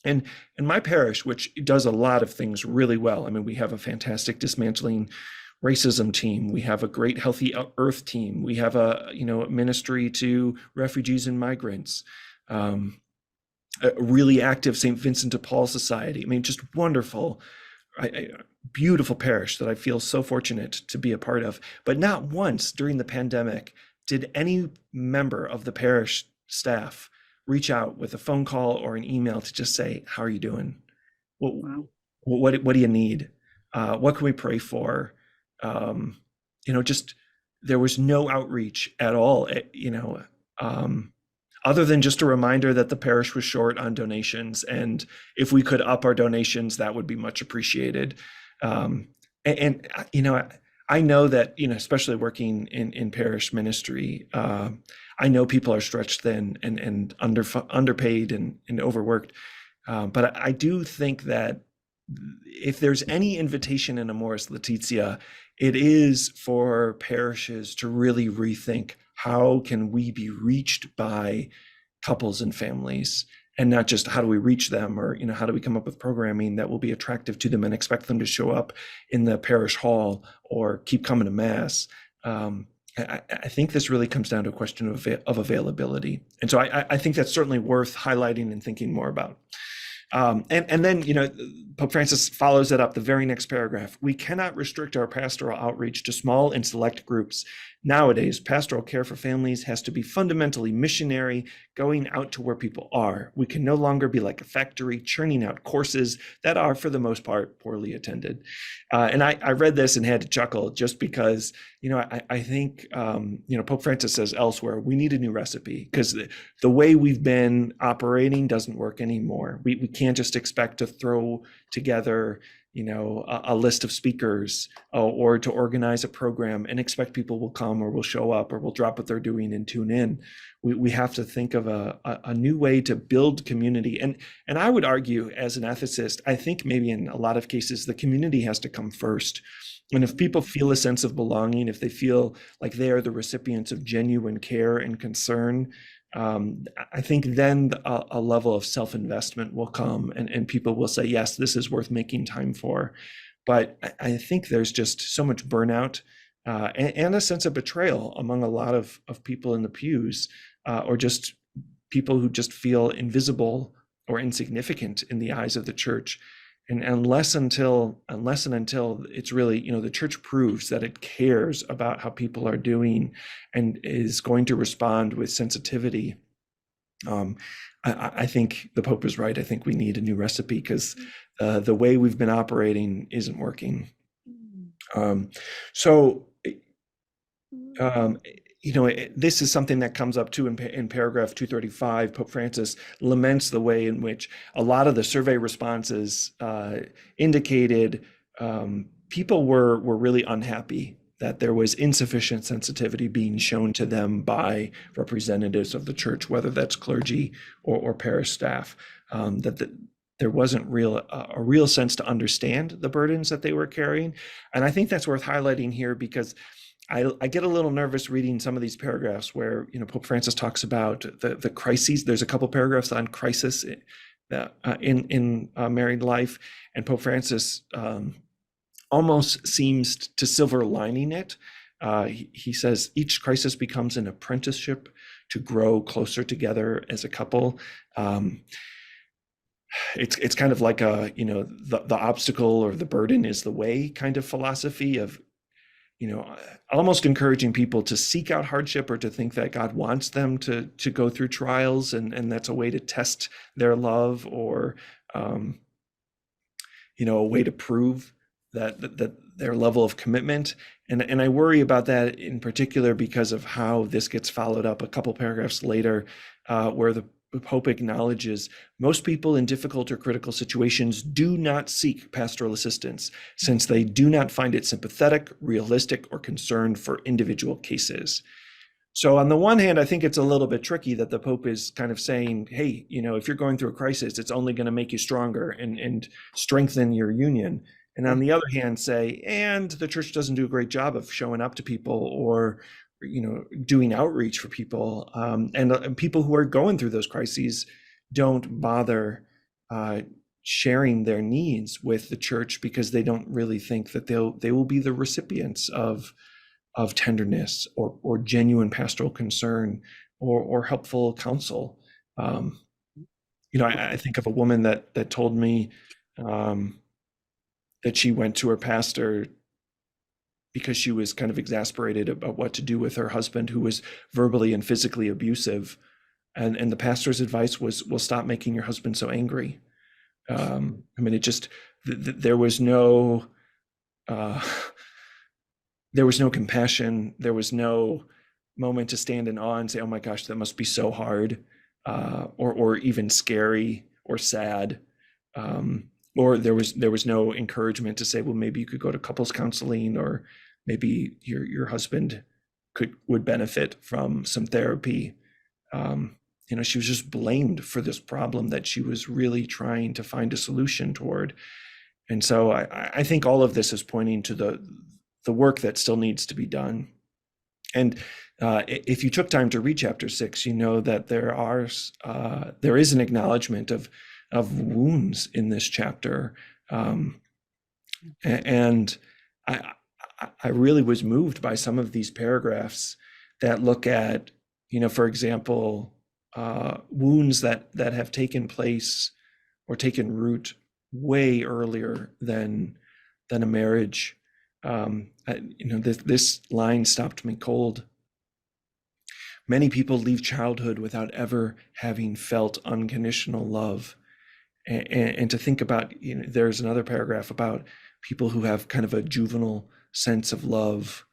And my parish, which does a lot of things really well. We have a fantastic dismantling racism team. We have a great Healthy Earth team. We have a ministry to refugees and migrants. A really active St. Vincent de Paul Society. Just wonderful, beautiful parish that I feel so fortunate to be a part of. But not once during the pandemic did any member of the parish staff reach out with a phone call or an email to just say, how are you doing? Wow. What do you need? What can we pray for? Just there was no outreach at all, other than just a reminder that the parish was short on donations. And if we could up our donations, that would be much appreciated. I know that, especially working in parish ministry, I know people are stretched thin and underpaid and overworked. But I do think that if there's any invitation in Amoris Laetitia, it is for parishes to really rethink, how can we be reached by couples and families, and not just how do we reach them, or how do we come up with programming that will be attractive to them and expect them to show up in the parish hall or keep coming to Mass. I think this really comes down to a question of availability. And so I think that's certainly worth highlighting and thinking more about. And then, Pope Francis follows it up the very next paragraph. We cannot restrict our pastoral outreach to small and select groups. Nowadays, pastoral care for families has to be fundamentally missionary, going out to where people are. We can no longer be like a factory churning out courses that are, for the most part, poorly attended. And I read this and had to chuckle, just because, I think, Pope Francis says elsewhere, we need a new recipe, because the way we've been operating doesn't work anymore. We can't just expect to throw together a list of speakers, or to organize a program and expect people will come or will show up or will drop what they're doing and tune in. We have to think of a new way to build community. And I would argue, as an ethicist, I think maybe in a lot of cases, the community has to come first. And if people feel a sense of belonging, if they feel like they are the recipients of genuine care and concern, I think then a level of self-investment will come, and people will say, yes, this is worth making time for. But I think there's just so much burnout and a sense of betrayal among a lot of people in the pews, or just people who just feel invisible or insignificant in the eyes of the church. And unless and until it's really, the church proves that it cares about how people are doing and is going to respond with sensitivity, I think the Pope is right. I think we need a new recipe, because the way we've been operating isn't working. This is something that comes up too in paragraph 235. Pope Francis laments the way in which a lot of the survey responses indicated people were really unhappy that there was insufficient sensitivity being shown to them by representatives of the church, whether that's clergy or parish staff, there wasn't a real sense to understand the burdens that they were carrying. And I think that's worth highlighting here, because I get a little nervous reading some of these paragraphs where, Pope Francis talks about the crises. There's a couple paragraphs on crisis in married life, and Pope Francis almost seems to silver lining it. He says each crisis becomes an apprenticeship to grow closer together as a couple. It's kind of like the obstacle or the burden is the way kind of philosophy of, almost encouraging people to seek out hardship, or to think that God wants them to go through trials, and that's a way to test their love, or a way to prove that their level of commitment. And I worry about that in particular because of how this gets followed up a couple paragraphs later, where the Pope acknowledges most people in difficult or critical situations do not seek pastoral assistance, since they do not find it sympathetic, realistic, or concerned for individual cases. So on the one hand, I think it's a little bit tricky that the Pope is kind of saying, hey, if you're going through a crisis, it's only going to make you stronger and strengthen your union. And on the other hand, and the church doesn't do a great job of showing up to people or doing outreach for people, and people who are going through those crises don't bother sharing their needs with the church, because they don't really think that they will be the recipients of tenderness or genuine pastoral concern or helpful counsel. I think of a woman that told me that she went to her pastor because she was kind of exasperated about what to do with her husband, who was verbally and physically abusive. And the pastor's advice was, well, stop making your husband so angry. It just, there was no compassion. There was no moment to stand in awe and say, oh my gosh, that must be so hard, or even scary or sad. Or there was no encouragement to say, well, maybe you could go to couples counseling, or maybe your husband would benefit from some therapy. She was just blamed for this problem that she was really trying to find a solution toward. And so I think all of this is pointing to the work that still needs to be done. And if you took time to read chapter 6, you know that there is an acknowledgement of wounds in this chapter, and I really was moved by some of these paragraphs that look at, for example, wounds that have taken place or taken root way earlier than a marriage. This line stopped me cold. Many people leave childhood without ever having felt unconditional love. And to think about, there's another paragraph about people who have kind of a juvenile sense of love,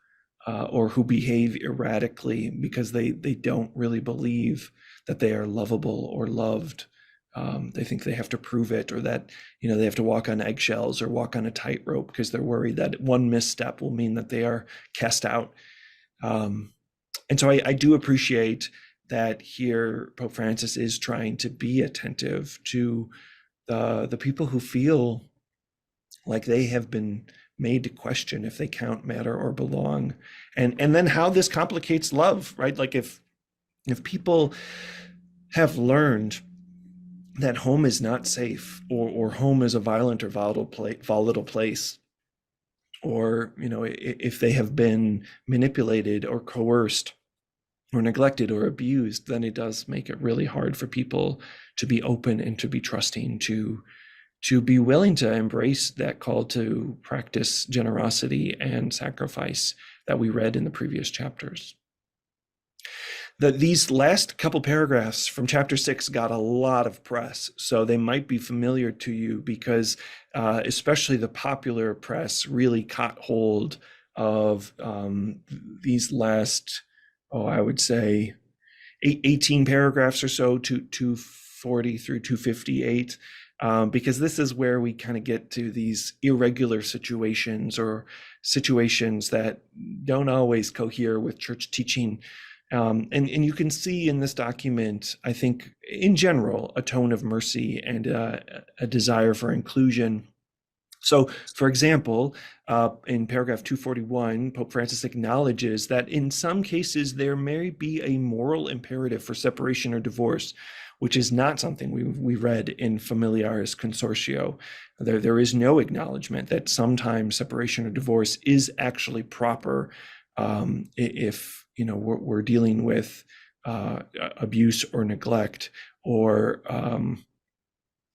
or who behave erratically because they don't really believe that they are lovable or loved. They think they have to prove it, or that, they have to walk on eggshells or walk on a tightrope because they're worried that one misstep will mean that they are cast out. And so I do appreciate that here Pope Francis is trying to be attentive to the people who feel like they have been made to question if they count, matter, or belong, and then how this complicates love, right? Like if people have learned that home is not safe, or home is a violent or volatile place, or, if they have been manipulated or coerced or neglected or abused, then it does make it really hard for people to be open and to be trusting, to be willing to embrace that call to practice generosity and sacrifice that we read in the previous chapters. These last couple paragraphs from chapter 6 got a lot of press, so they might be familiar to you because especially the popular press really caught hold of these last, I would say 18 paragraphs or so, to 240 through 258, because this is where we kind of get to these irregular situations, or situations that don't always cohere with church teaching. And you can see in this document, I think, in general, a tone of mercy and a desire for inclusion. So, for example, in paragraph 241, Pope Francis acknowledges that in some cases there may be a moral imperative for separation or divorce, which is not something we read in Familiaris Consortio. There is no acknowledgement that sometimes separation or divorce is actually proper if we're dealing with abuse or neglect, or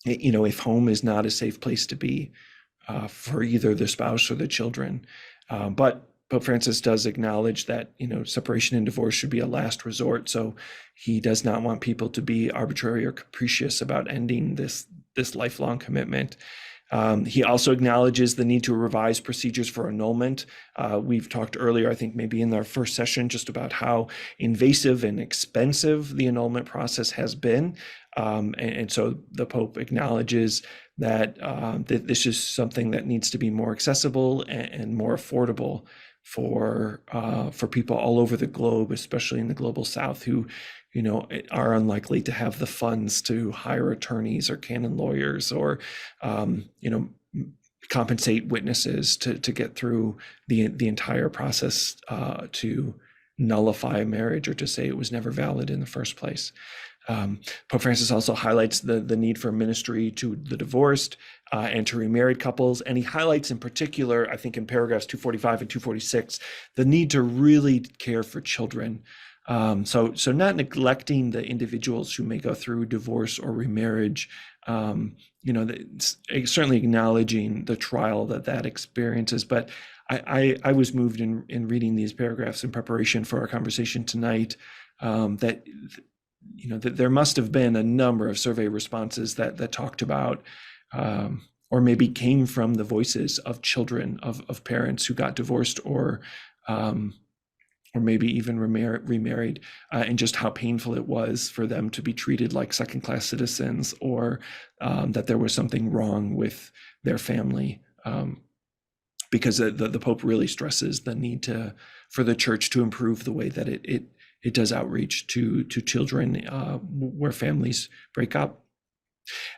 if home is not a safe place to be for either the spouse or the children. But Pope Francis does acknowledge that separation and divorce should be a last resort. So he does not want people to be arbitrary or capricious about ending this lifelong commitment. He also acknowledges the need to revise procedures for annulment. We've talked earlier, I think maybe in our first session, just about how invasive and expensive the annulment process has been. And so the Pope acknowledges that this is something that needs to be more accessible and more affordable for people all over the globe, especially in the global South, who are unlikely to have the funds to hire attorneys or canon lawyers, or compensate witnesses to get through the entire process to nullify a marriage, or to say it was never valid in the first place. Pope Francis also highlights the need for ministry to the divorced and to remarried couples. And he highlights in particular, I think in paragraphs 245 and 246, the need to really care for children. So not neglecting the individuals who may go through divorce or remarriage, certainly acknowledging the trial that experiences. But I was moved in reading these paragraphs in preparation for our conversation tonight, that there must have been a number of survey responses that talked about, or maybe came from the voices of children of parents who got divorced or maybe even remarried, and just how painful it was for them to be treated like second-class citizens, or that there was something wrong with their family. Because the Pope really stresses the need for the Church to improve the way that it does outreach to children where families break up.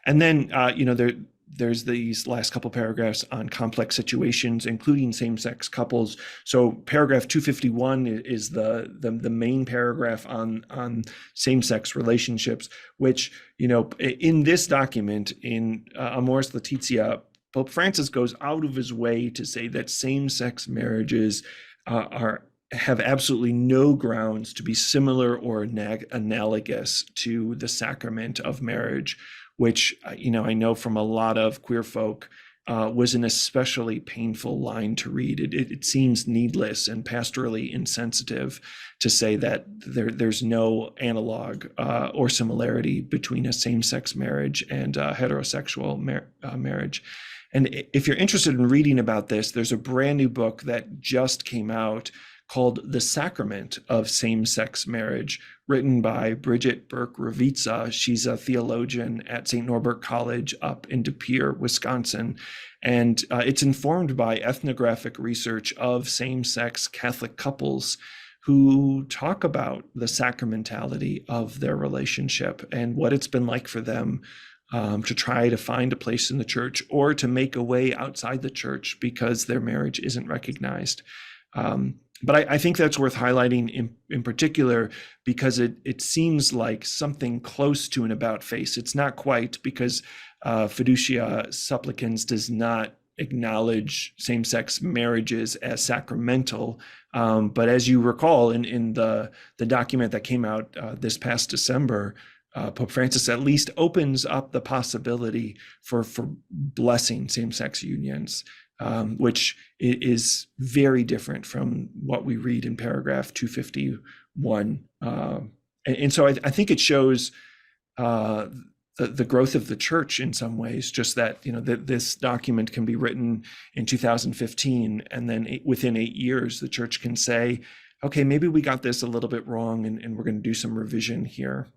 And then there's these last couple paragraphs on complex situations, including same-sex couples. So paragraph 251 is the main paragraph on same-sex relationships, which in this document, in Amoris Laetitia, Pope Francis goes out of his way to say that same-sex marriages have absolutely no grounds to be similar or analogous to the sacrament of marriage, which I know from a lot of queer folk was an especially painful line to read. It seems needless and pastorally insensitive to say that there's no analog or similarity between a same-sex marriage and a heterosexual marriage. And if you're interested in reading about this, there's a brand new book that just came out called The Sacrament of Same-Sex Marriage, written by Bridget Burke-Ravitza. She's a theologian at St. Norbert College up in De Pere, Wisconsin. And it's informed by ethnographic research of same-sex Catholic couples who talk about the sacramentality of their relationship and what it's been like for them to try to find a place in the church, or to make a way outside the church because their marriage isn't recognized. But I think that's worth highlighting in particular, because it seems like something close to an about face. It's not quite, because Fiducia Supplicans does not acknowledge same-sex marriages as sacramental. But as you recall, in the document that came out this past December, Pope Francis at least opens up the possibility for blessing same-sex unions, which is very different from what we read in paragraph 251. And so I think it shows the growth of the church in some ways, just that, that this document can be written in 2015, and then within 8 years, the church can say, okay, maybe we got this a little bit wrong, and we're going to do some revision here.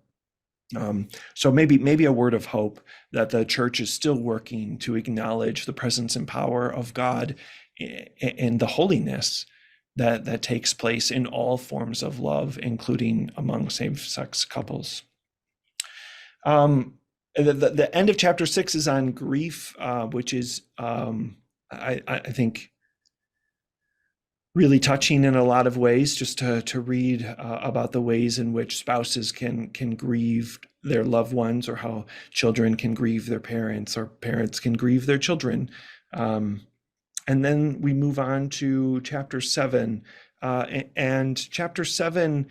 So maybe a word of hope that the church is still working to acknowledge the presence and power of God and the holiness that takes place in all forms of love, including among same-sex couples. The end of chapter 6 is on grief, which is, I think, really touching in a lot of ways, just to read about the ways in which spouses can grieve their loved ones, or how children can grieve their parents, or parents can grieve their children. And then we move on to chapter 7, and chapter 7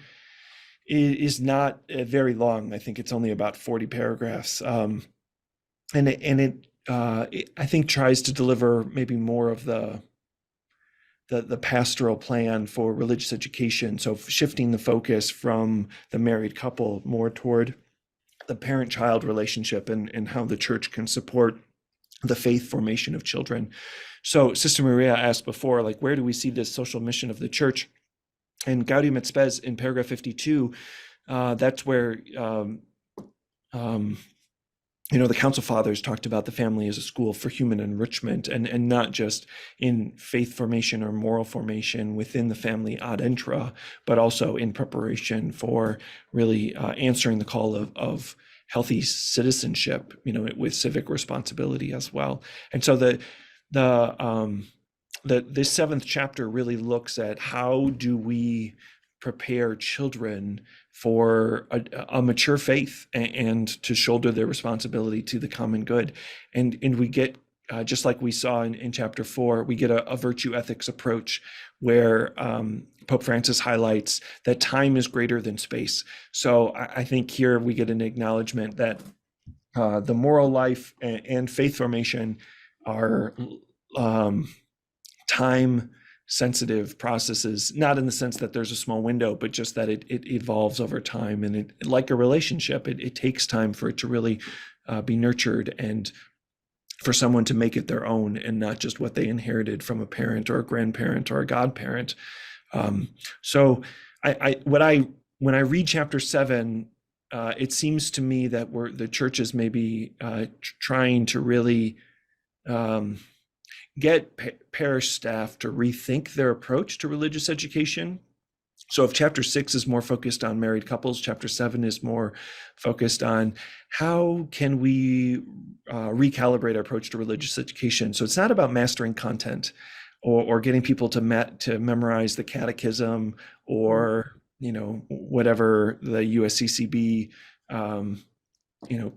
is not very long. I think it's only about 40 paragraphs, and it I think tries to deliver maybe more of the pastoral plan for religious education. So shifting the focus from the married couple more toward the parent-child relationship, and how the church can support the faith formation of children. So Sister Maria asked before, like, where do we see this social mission of the church? And Gaudium et Spes in paragraph 52, that's where the Council Fathers talked about the family as a school for human enrichment, and not just in faith formation or moral formation within the family ad intra, but also in preparation for really answering the call of healthy citizenship, with civic responsibility as well. And so this 7th chapter really looks at how do we prepare children for a mature faith, and to shoulder their responsibility to the common good. And we get, just like we saw in chapter 4, we get a virtue ethics approach where Pope Francis highlights that time is greater than space. So I think here we get an acknowledgement that the moral life and faith formation are time sensitive processes, not in the sense that there's a small window, but just that it evolves over time. And it, like a relationship, it takes time for it to really be nurtured, and for someone to make it their own, and not just what they inherited from a parent or a grandparent or a godparent. So when I read chapter 7, it seems to me that the church is maybe trying to really get parish staff to rethink their approach to religious education. So if chapter 6 is more focused on married couples, chapter 7 is more focused on how can we recalibrate our approach to religious education. So it's not about mastering content or getting people to memorize the catechism, or whatever the USCCB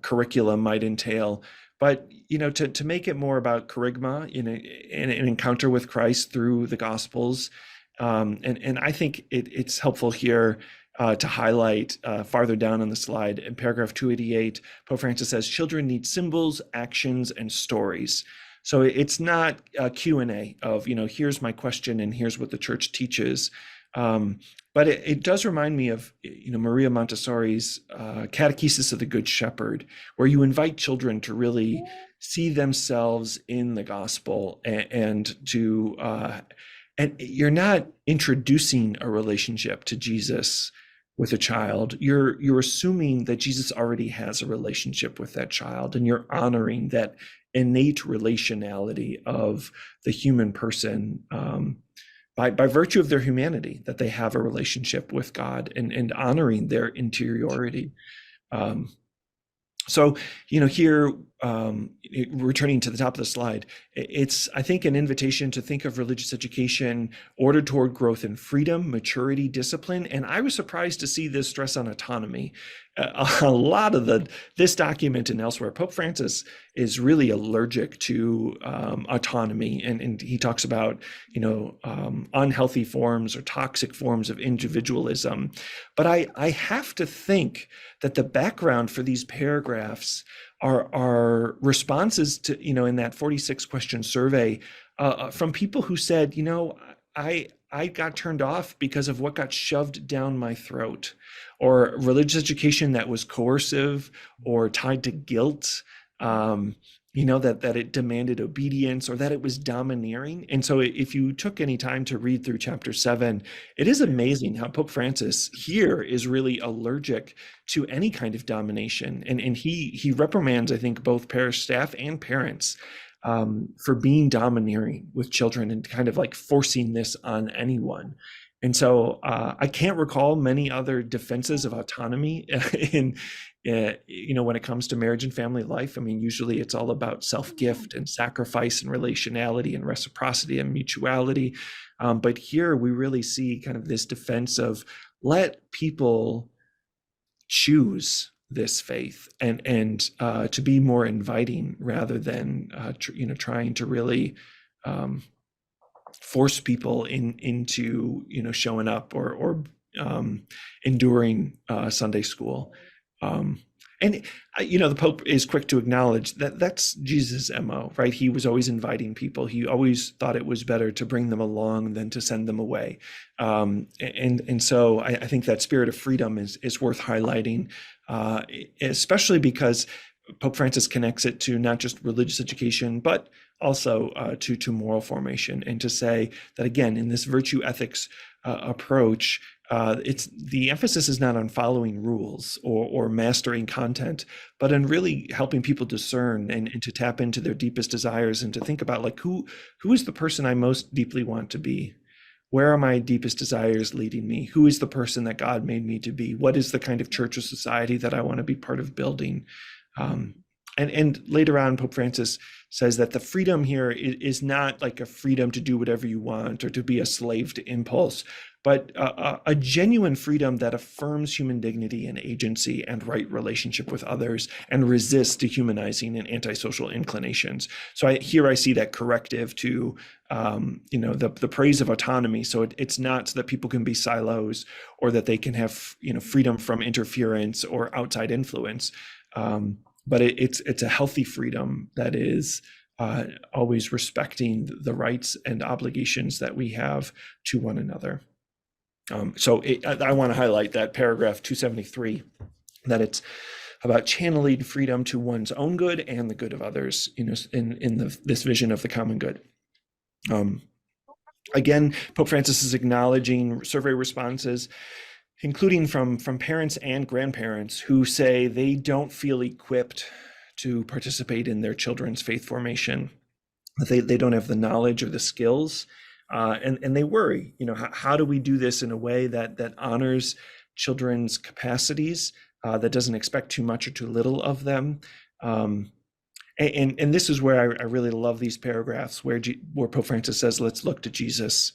curriculum might entail. But to make it more about charisma in an encounter with Christ through the Gospels, and I think it's helpful here to highlight farther down on the slide in paragraph 288, Pope Francis says children need symbols, actions, and stories. So it's not a Q&A of here's my question and here's what the church teaches. But it does remind me of Maria Montessori's Catechesis of the Good Shepherd, where you invite children to really see themselves in the gospel, and you're not introducing a relationship to Jesus with a child. You're assuming that Jesus already has a relationship with that child, and you're honoring that innate relationality of the human person. By virtue of their humanity, that they have a relationship with God, and honoring their interiority. So, here returning to the top of the slide, it's, I think, an invitation to think of religious education ordered toward growth in freedom, maturity, discipline. And I was surprised to see this stress on autonomy. A lot of this document and elsewhere, Pope Francis is really allergic to autonomy, and he talks about, unhealthy forms or toxic forms of individualism. But I have to think that the background for these paragraphs are responses to, in that 46 question survey from people who said, I got turned off because of what got shoved down my throat, or religious education that was coercive or tied to guilt, that it demanded obedience, or that it was domineering. And so if you took any time to read through chapter 7, it is amazing how Pope Francis here is really allergic to any kind of domination. And he reprimands, I think, both parish staff and parents for being domineering with children and kind of like forcing this on anyone. And so I can't recall many other defenses of autonomy when it comes to marriage and family life. I mean, usually it's all about self-gift and sacrifice and relationality and reciprocity and mutuality. But here we really see kind of this defense of let people choose this faith and to be more inviting rather than trying to really force people into showing up or enduring Sunday school. And the Pope is quick to acknowledge that that's Jesus' MO, right? He was always inviting people. He always thought it was better to bring them along than to send them away. And so I think that spirit of freedom is worth highlighting, especially because Pope Francis connects it to not just religious education, but also to moral formation, and to say that, again, in this virtue ethics approach, it's the emphasis is not on following rules or mastering content, but on really helping people discern and to tap into their deepest desires, and to think about, like, who is the person I most deeply want to be? Where are my deepest desires leading me? Who is the person that God made me to be? What is the kind of church or society that I want to be part of building? And later on, Pope Francis says that the freedom here is not like a freedom to do whatever you want or to be a slave to impulse, but a genuine freedom that affirms human dignity and agency and right relationship with others, and resists dehumanizing and antisocial inclinations. So I see that corrective to the praise of autonomy. So it's not so that people can be silos, or that they can have freedom from interference or outside influence. But it's a healthy freedom that is always respecting the rights and obligations that we have to one another. I want to highlight that paragraph 273, that it's about channeling freedom to one's own good and the good of others, in this vision of the common good. Again, Pope Francis is acknowledging survey responses, including from parents and grandparents, who say they don't feel equipped to participate in their children's faith formation. They don't have the knowledge or the skills, and they worry, how do we do this in a way that honors children's capacities, that doesn't expect too much or too little of them. And this is where I really love these paragraphs where Pope Francis says, let's look to Jesus.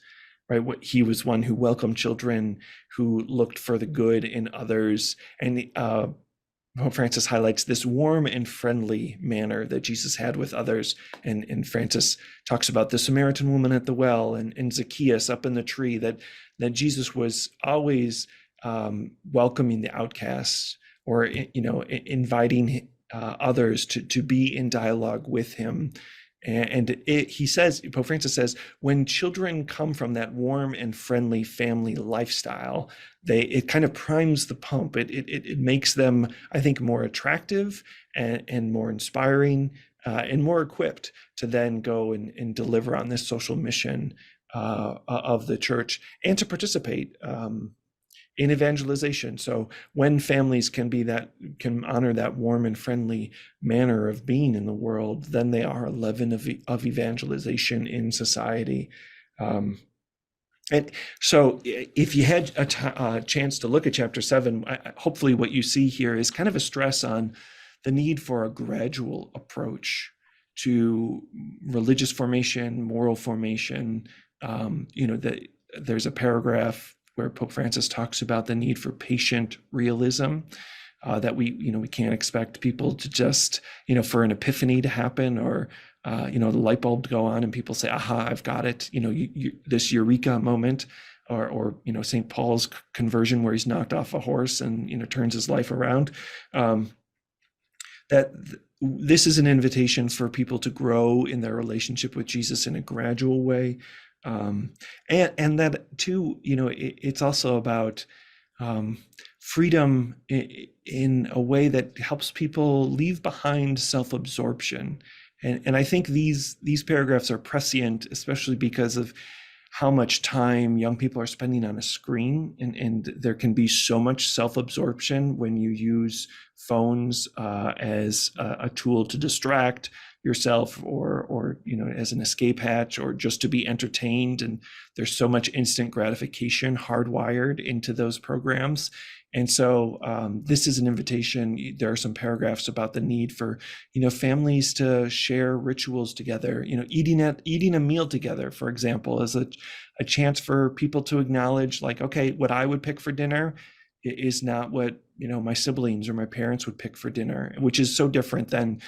Right, he was one who welcomed children, who looked for the good in others, and Pope Francis highlights this warm and friendly manner that Jesus had with others. And Francis talks about the Samaritan woman at the well and Zacchaeus up in the tree, that Jesus was always welcoming the outcasts, or inviting others to be in dialogue with him. And Pope Francis says, when children come from that warm and friendly family lifestyle, it kind of primes the pump. It makes them, I think, more attractive and more inspiring, and more equipped to then go and deliver on this social mission of the church, and to participate in evangelization. So when families can honor that warm and friendly manner of being in the world, then they are a leaven of evangelization in society. And so if you had a chance to look at chapter 7, hopefully what you see here is kind of a stress on the need for a gradual approach to religious formation, moral formation. There's a paragraph where Pope Francis talks about the need for patient realism, that we can't expect people to just, for an epiphany to happen, or the light bulb to go on and people say, aha, I've got it. This eureka moment, or St. Paul's conversion where he's knocked off a horse and turns his life around. This is an invitation for people to grow in their relationship with Jesus in a gradual way. And that too, it's also about freedom in a way that helps people leave behind self-absorption. And I think these paragraphs are prescient, especially because of how much time young people are spending on a screen, and there can be so much self-absorption when you use phones as a tool to distract yourself, or as an escape hatch, or just to be entertained. And there's so much instant gratification hardwired into those programs. And so this is an invitation. There are some paragraphs about the need for, families to share rituals together. Eating a meal together, for example, is a chance for people to acknowledge, like, okay, what I would pick for dinner is not what, my siblings or my parents would pick for dinner, which is so different than,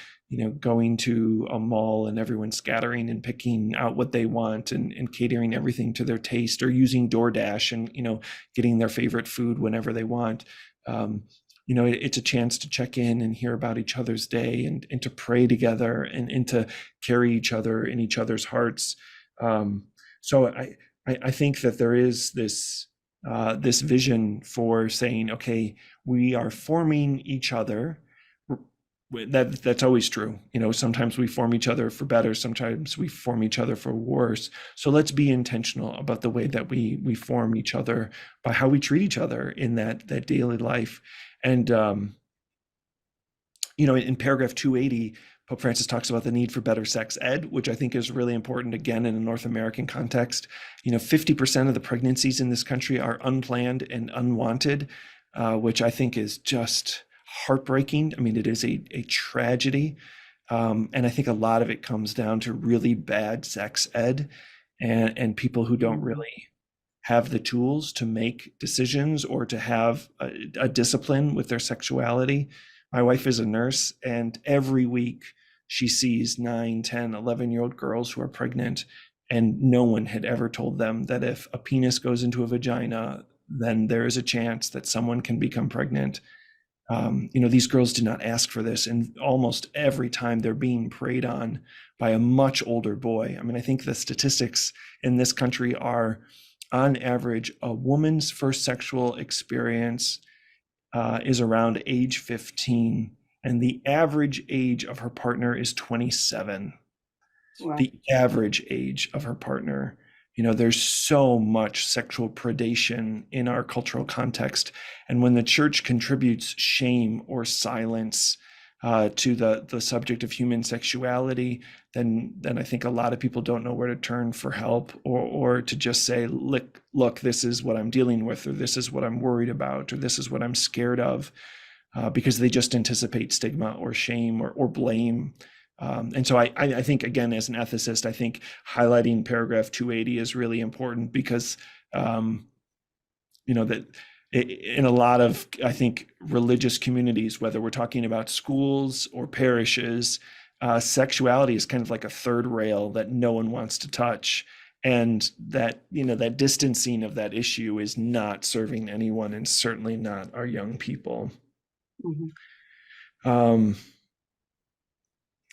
going to a mall and everyone scattering and picking out what they want and catering everything to their taste, or using DoorDash and, getting their favorite food whenever they want. It's a chance to check in and hear about each other's day, and to pray together, and to carry each other in each other's hearts. So I think that there is this vision for saying, okay, we are forming each other. That's always true. Sometimes we form each other for better, sometimes we form each other for worse. So let's be intentional about the way that we form each other by how we treat each other in that daily life. And in paragraph 280, Pope Francis talks about the need for better sex ed, which I think is really important, again, in a North American context. 50% of the pregnancies in this country are unplanned and unwanted, which I think is just heartbreaking. I mean, it is a tragedy. And I think a lot of it comes down to really bad sex ed, and people who don't really have the tools to make decisions or to have a discipline with their sexuality. My wife is a nurse, and every week she sees 9, 10, 11-year-old girls who are pregnant, and no one had ever told them that if a penis goes into a vagina, then there is a chance that someone can become pregnant. These girls did not ask for this, and almost every time they're being preyed on by a much older boy. I mean, I think the statistics in this country are, on average, a woman's first sexual experience is around age 15, and the average age of her partner is 27. Wow. The average age of her partner. There's so much sexual predation in our cultural context. And when the church contributes shame or silence to the subject of human sexuality, then I think a lot of people don't know where to turn for help, or to just say, look, this is what I'm dealing with, or this is what I'm worried about, or this is what I'm scared of, because they just anticipate stigma or shame or blame. And so I think, again, as an ethicist, I think highlighting paragraph 280 is really important, because, that in a lot of, I think, religious communities, whether we're talking about schools or parishes, sexuality is kind of like a third rail that no one wants to touch. And that, that distancing of that issue is not serving anyone, and certainly not our young people. Mhm.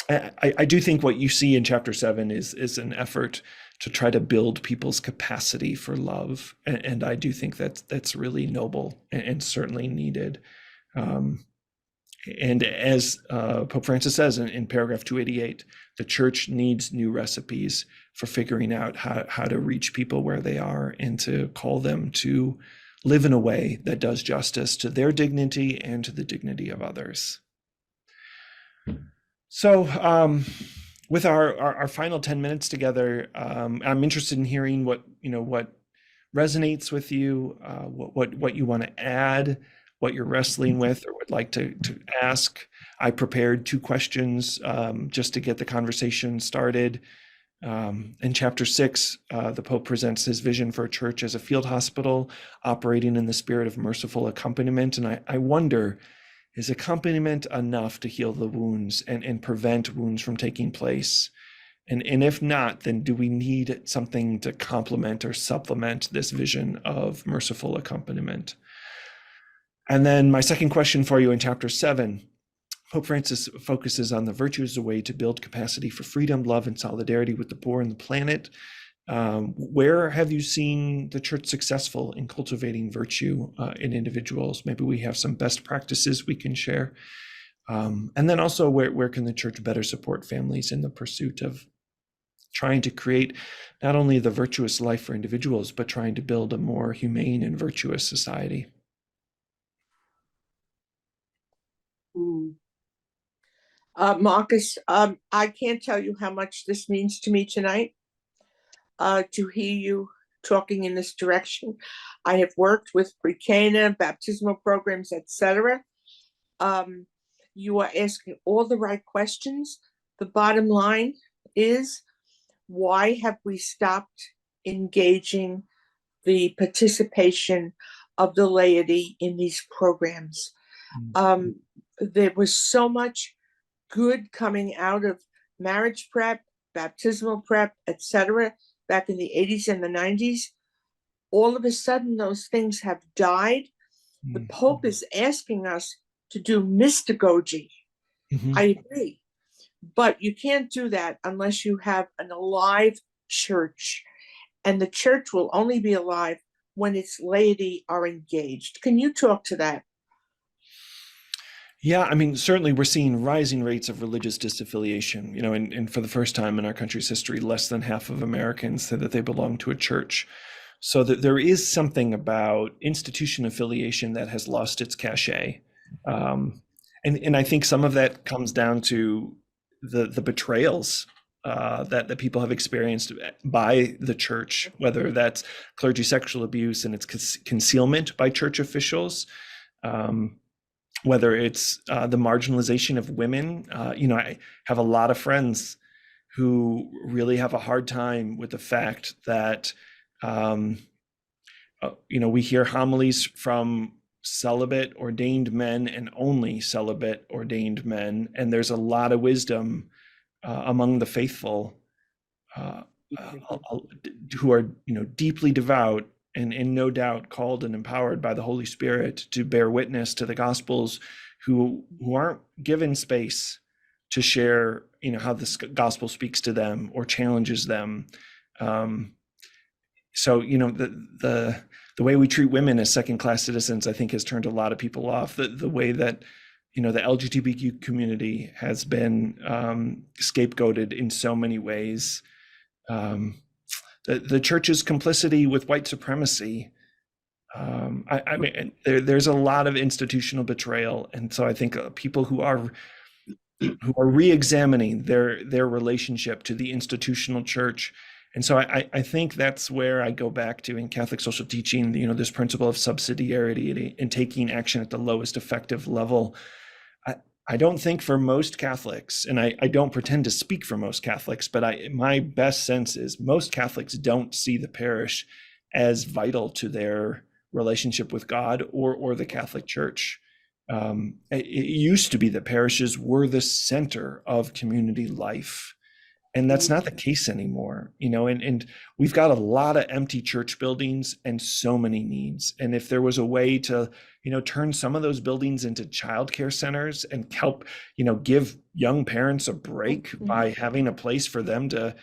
I do think what you see in chapter 7 is an effort to try to build people's capacity for love, and I do think that's really noble and certainly needed. And as Pope Francis says in paragraph 288, the church needs new recipes for figuring out how to reach people where they are, and to call them to live in a way that does justice to their dignity and to the dignity of others. So with our final 10 minutes together, I'm interested in hearing what resonates with you, what you want to add. what you're wrestling with or would like to ask. I prepared 2 questions just to get the conversation started. In chapter 6, the Pope presents his vision for a church as a field hospital operating in the spirit of merciful accompaniment. And I wonder, is accompaniment enough to heal the wounds and prevent wounds from taking place? And if not, then do we need something to complement or supplement this vision of merciful accompaniment? And then my second question for you in chapter 7, Pope Francis focuses on the virtues as a way to build capacity for freedom, love, and solidarity with the poor and the planet. Where have you seen the church successful in cultivating virtue in individuals? Maybe we have some best practices we can share. And then also, where can the church better support families in the pursuit of trying to create not only the virtuous life for individuals, but trying to build a more humane and virtuous society? Marcus, I can't tell you how much this means to me tonight, to hear you talking in this direction. I have worked with pre-Cana, baptismal programs, etc. You are asking all the right questions. The bottom line is, why have we stopped engaging the participation of the laity in these programs? There was so much good coming out of marriage prep, baptismal prep, etc., back in the 80s and the 90s. All of a sudden, those things have died. The Pope is asking us to do mystagogy. I agree. But you can't do that unless you have an alive church. And the church will only be alive when its laity are engaged. Can you talk to that? Yeah, I mean, certainly we're seeing rising rates of religious disaffiliation, and for the first time in our country's history, less than half of Americans say that they belong to a church. So that there is something about institution affiliation that has lost its cachet. And I think some of that comes down to the betrayals that people have experienced by the church, whether that's clergy sexual abuse and its concealment by church officials, whether it's the marginalization of women. I have a lot of friends who really have a hard time with the fact that, we hear homilies from celibate ordained men and only celibate ordained men. And there's a lot of wisdom among the faithful who are, deeply devout and no doubt called and empowered by the Holy Spirit to bear witness to the Gospels, who aren't given space to share, how the gospel speaks to them or challenges them. So, the way we treat women as second-class citizens, I think, has turned a lot of people off. The way that, the LGBTQ community has been scapegoated in so many ways. The church's complicity with white supremacy. I mean, there's a lot of institutional betrayal, and so I think people who are re-examining their relationship to the institutional church. And so I think that's where I go back to in Catholic social teaching, this principle of subsidiarity and taking action at the lowest effective level. I don't think for most Catholics, and I don't pretend to speak for most Catholics, but my best sense is most Catholics don't see the parish as vital to their relationship with God or the Catholic Church. It used to be that parishes were the center of community life. And that's not the case anymore, and we've got a lot of empty church buildings and so many needs. And if there was a way to, turn some of those buildings into childcare centers and help, give young parents a break by having a place for them to,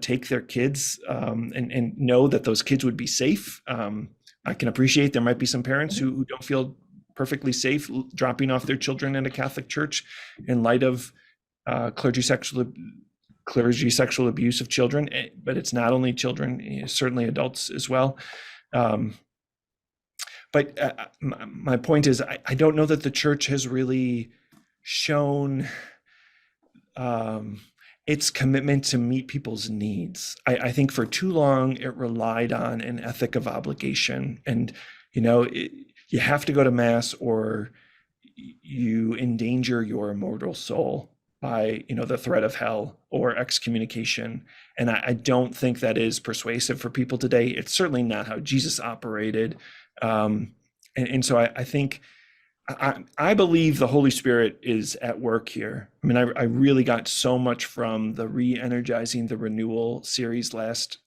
take their kids and know that those kids would be safe. I can appreciate there might be some parents who don't feel perfectly safe dropping off their children in a Catholic church in light of clergy sexual abuse of children, but it's not only children, certainly adults as well. But my point is, I don't know that the church has really shown its commitment to meet people's needs. I think for too long it relied on an ethic of obligation, and you have to go to mass or you endanger your immortal soul by, the threat of hell or excommunication. And I don't think that is persuasive for people today. It's certainly not how Jesus operated. And so I think I believe the Holy Spirit is at work here. I mean, I really got so much from the Re-Energizing the Renewal series last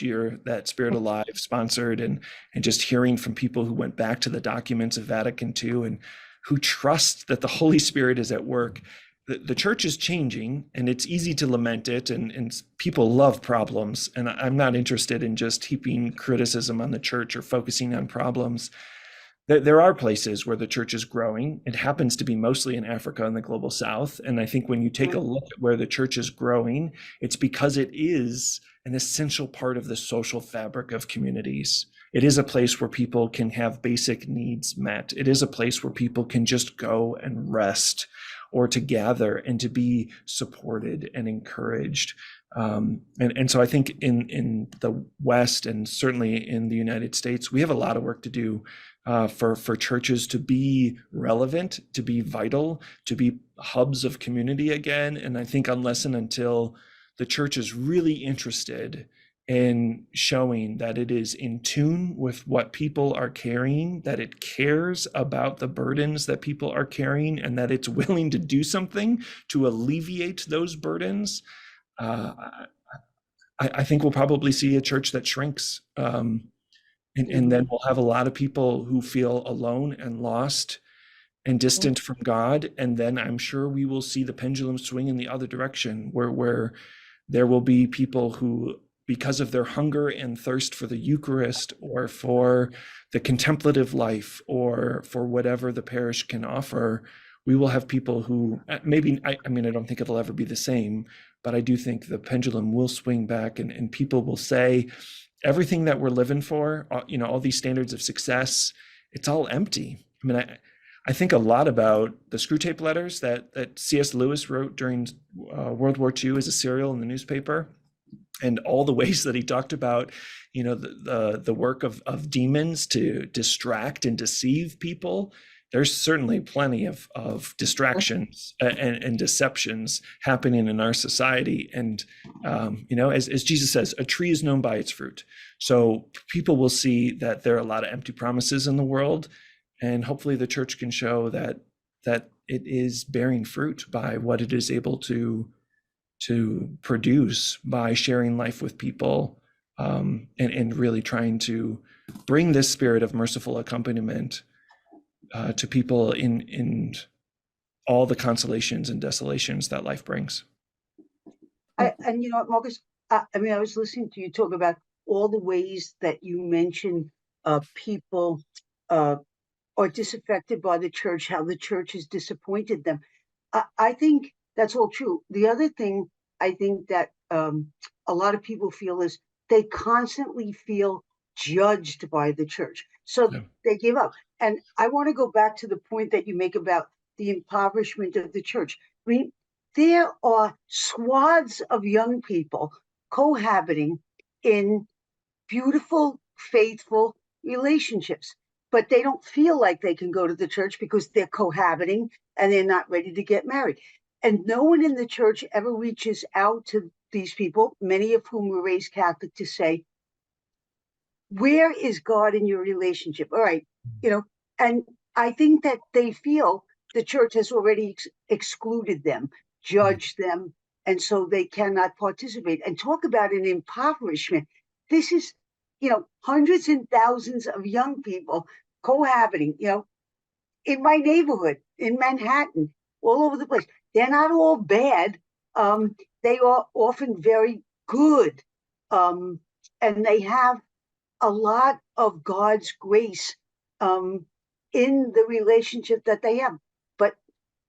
year that Spirit Alive sponsored, and just hearing from people who went back to the documents of Vatican II and who trust that the Holy Spirit is at work. The church is changing, and it's easy to lament it, and people love problems. And I'm not interested in just heaping criticism on the church or focusing on problems. There are places where the church is growing. It happens to be mostly in Africa and the global south. And I think when you take a look at where the church is growing, it's because it is an essential part of the social fabric of communities. It is a place where people can have basic needs met. It is a place where people can just go and rest, or to gather and to be supported and encouraged. And so I think in the West, and certainly in the United States, we have a lot of work to do for churches to be relevant, to be vital, to be hubs of community again. And I think unless and until the church is really interested in showing that it is in tune with what people are carrying, that it cares about the burdens that people are carrying, and that it's willing to do something to alleviate those burdens, I think we'll probably see a church that shrinks. And then we'll have a lot of people who feel alone and lost and distant from God. And then I'm sure we will see the pendulum swing in the other direction, where there will be people who, because of their hunger and thirst for the Eucharist, or for the contemplative life, or for whatever the parish can offer, we will have people who maybe, I don't think it'll ever be the same, but I do think the pendulum will swing back, and people will say, everything that we're living for, all these standards of success, it's all empty. I mean, I think a lot about the Screwtape Letters that C.S. Lewis wrote during World War II as a serial in the newspaper, and all the ways that he talked about, the work of demons to distract and deceive people. There's certainly plenty of distractions and deceptions happening in our society. And, as Jesus says, a tree is known by its fruit. So people will see that there are a lot of empty promises in the world. And hopefully the church can show that it is bearing fruit by what it is able to produce by sharing life with people, and really trying to bring this spirit of merciful accompaniment to people in all the consolations and desolations that life brings. And you know what, Marcus, I was listening to you talk about all the ways that you mentioned people are disaffected by the church, how the church has disappointed them. I think that's all true. The other thing I think that a lot of people feel is they constantly feel judged by the church. So they give up. And I want to go back to the point that you make about the impoverishment of the church. I mean, there are swaths of young people cohabiting in beautiful, faithful relationships, but they don't feel like they can go to the church because they're cohabiting and they're not ready to get married. And no one in the church ever reaches out to these people, many of whom were raised Catholic, to say, where is God in your relationship? All right, and I think that they feel the church has already excluded them, judged them, and so they cannot participate. And talk about an impoverishment. This is, hundreds and thousands of young people cohabiting, in my neighborhood, in Manhattan, all over the place. They're not all bad. They are often very good. And they have a lot of God's grace in the relationship that they have. But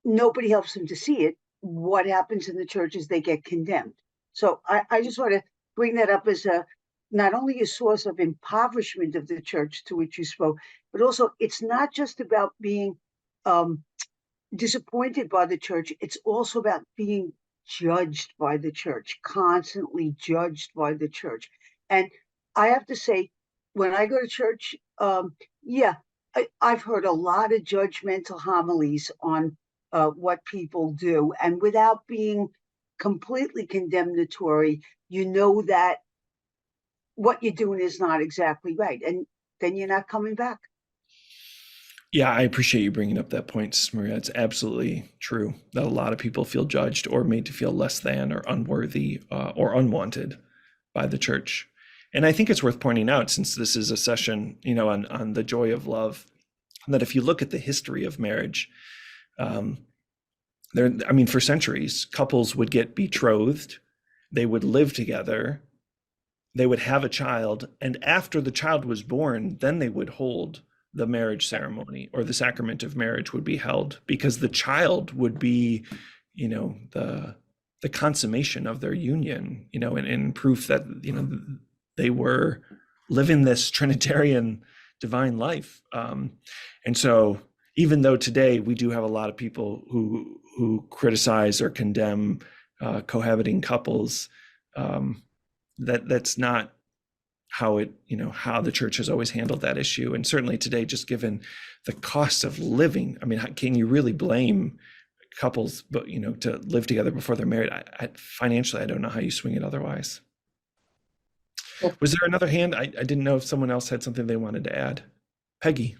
nobody helps them to see it. What happens in the church is they get condemned. So I just want to bring that up as not only a source of impoverishment of the church to which you spoke, but also it's not just about being disappointed by the church. It's also about being judged by the church, constantly judged by the church. And I have to say, when I go to church, I've heard a lot of judgmental homilies on what people do, and without being completely condemnatory, you know that what you're doing is not exactly right, and then you're not coming back. Yeah, I appreciate you bringing up that point, Maria. It's absolutely true that a lot of people feel judged or made to feel less than or unworthy or unwanted by the church. And I think it's worth pointing out, since this is a session, on the joy of love, that if you look at the history of marriage, for centuries, couples would get betrothed, they would live together, they would have a child, and after the child was born, then they would hold the marriage ceremony, or the sacrament of marriage would be held, because the child would be, the consummation of their union, and proof that, they were living this Trinitarian divine life. And so even though today we do have a lot of people who criticize or condemn cohabiting couples, that's not how the church has always handled that issue. And certainly today, just given the cost of living, can you really blame couples, but to live together before they're married? Financially, I don't know how you swing it otherwise. Was there another hand? I didn't know if someone else had something they wanted to add. Peggy.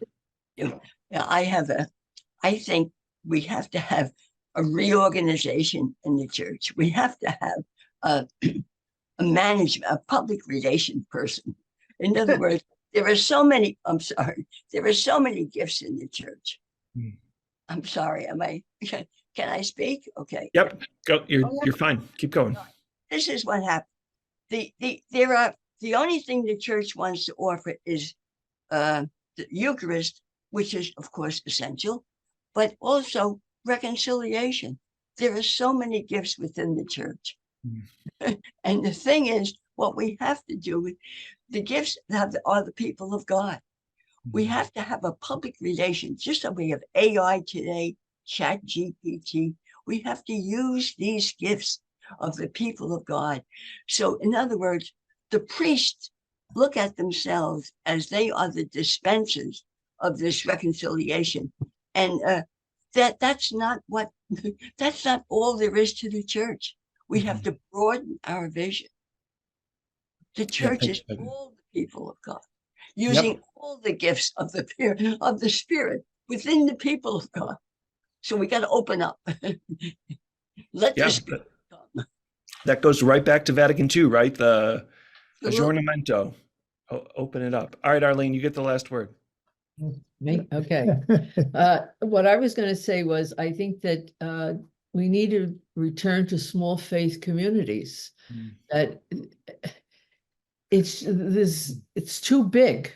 Yeah, I think we have to have a reorganization in the church. We have to have a public relation person. In other words, there are so many gifts in the church. I'm sorry, can I speak? Okay. Yep, go, you're fine. Keep going. This is what happened. The only thing the church wants to offer is the Eucharist, which is of course essential, but also reconciliation. There are so many gifts within the church. And the thing is, what we have to do, the gifts are the people of God. We have to have a public relation, just like we have AI today, Chat GPT. We have to use these gifts of the people of God. So in other words, the priests look at themselves as they are the dispensers of this reconciliation. And that's not all there is to the church. We have to broaden our vision. The church is all the people of God, using all the gifts of the Spirit within the people of God. So we got to open up. Let the Spirit come. That goes right back to Vatican II, right? The aggiornamento. Open it up. All right, Arlene, you get the last word. Me? Okay. What I was going to say was, I think that we need to return to small faith communities. That it's too big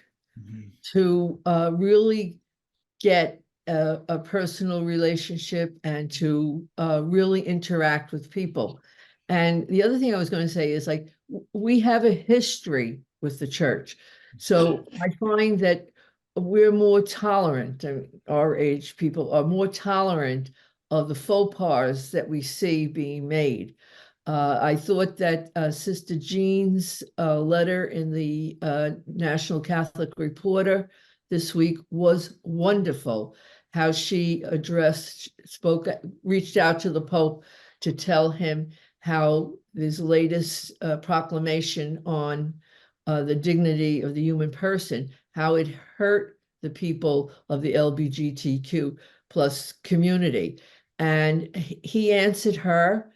to really get a personal relationship and to really interact with people. And the other thing I was going to say is, like, we have a history with the church. So I find that we're more tolerant, our age people are more tolerant of the faux pas that we see being made. I thought that Sister Jean's letter in the National Catholic Reporter this week was wonderful. How she reached out to the Pope to tell him how his latest proclamation on the dignity of the human person, how it hurt the people of the LGBTQ plus community. And he answered her,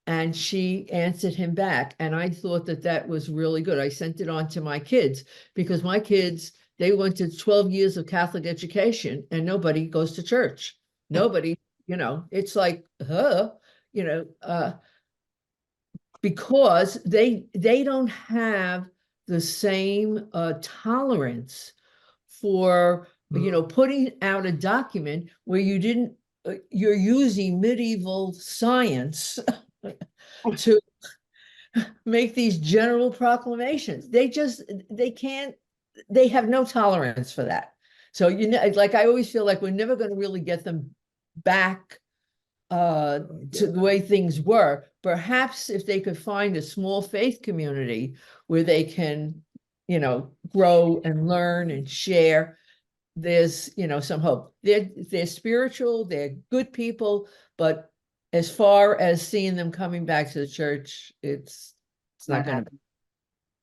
and she answered him back. And I thought that was really good. I sent it on to my kids, because my kids, they went to 12 years of Catholic education and nobody goes to church. Nobody, it's like, because they don't have the same tolerance for, putting out a document where you're using medieval science to make these general proclamations. They have no tolerance for that. So, like, I always feel like we're never going to really get them back to the way things were. Perhaps if they could find a small faith community where they can, grow and learn and share, there's, some hope. They're spiritual, they're good people, but as far as seeing them coming back to the church, it's not going to,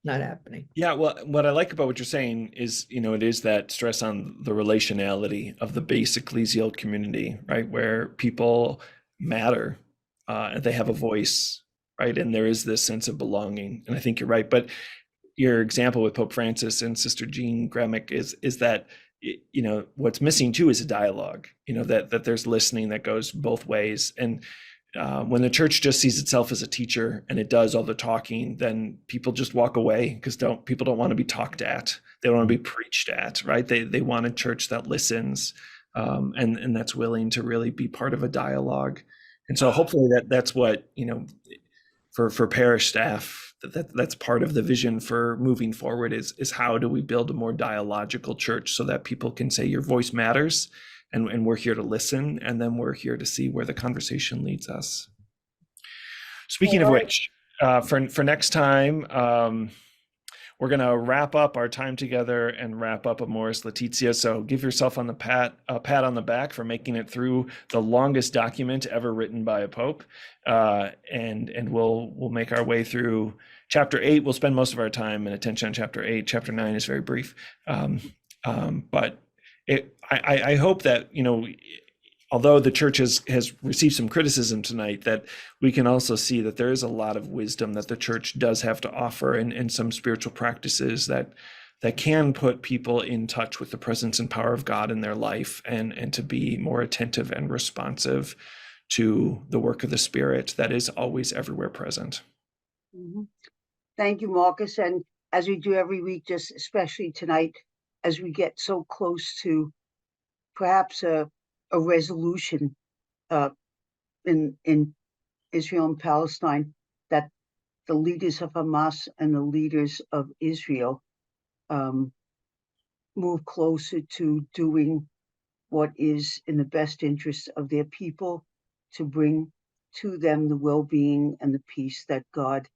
not happening. Yeah, well, what I like about what you're saying is, it is that stress on the relationality of the base ecclesial community, right? Where people matter, and they have a voice, right? And there is this sense of belonging. And I think you're right. But your example with Pope Francis and Sister Jean Gremick is that, what's missing too is a dialogue, that there's listening that goes both ways. And when the church just sees itself as a teacher and it does all the talking, then people just walk away because people don't want to be talked at. They don't want to be preached at, right? They want a church that listens, and that's willing to really be part of a dialogue. And so hopefully that's what, for parish staff, that's part of the vision for moving forward is how do we build a more dialogical church so that people can say your voice matters, and we're here to listen, and then we're here to see where the conversation leads us. Speaking of which, for next time, we're going to wrap up our time together and wrap up Amoris Laetitia. So give yourself a pat on the back for making it through the longest document ever written by a pope. And we'll make our way through chapter 8. We'll spend most of our time and attention on chapter 8. Chapter 9 is very brief. But I hope that, although the church has received some criticism tonight, that we can also see that there is a lot of wisdom that the church does have to offer, and some spiritual practices that can put people in touch with the presence and power of God in their life, and to be more attentive and responsive to the work of the Spirit that is always everywhere present. Mm-hmm. Thank you, Marcus. And as we do every week, just especially tonight, as we get so close to perhaps a resolution in Israel and Palestine, that the leaders of Hamas and the leaders of Israel move closer to doing what is in the best interest of their people, to bring to them the well-being and the peace that God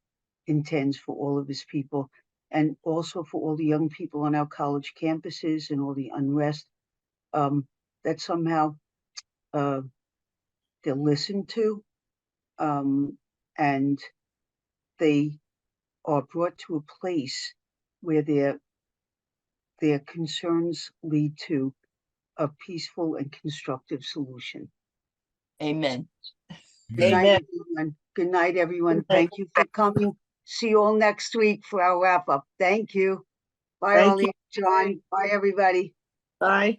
intends for all of his people, and also for all the young people on our college campuses and all the unrest, that somehow they're listened to, and they are brought to a place where their concerns lead to a peaceful and constructive solution. Amen. Good night, everyone. Good night, everyone. Thank you for coming. See you all next week for our wrap up. Thank you. Bye, Thank Ollie, John. Bye, everybody. Bye.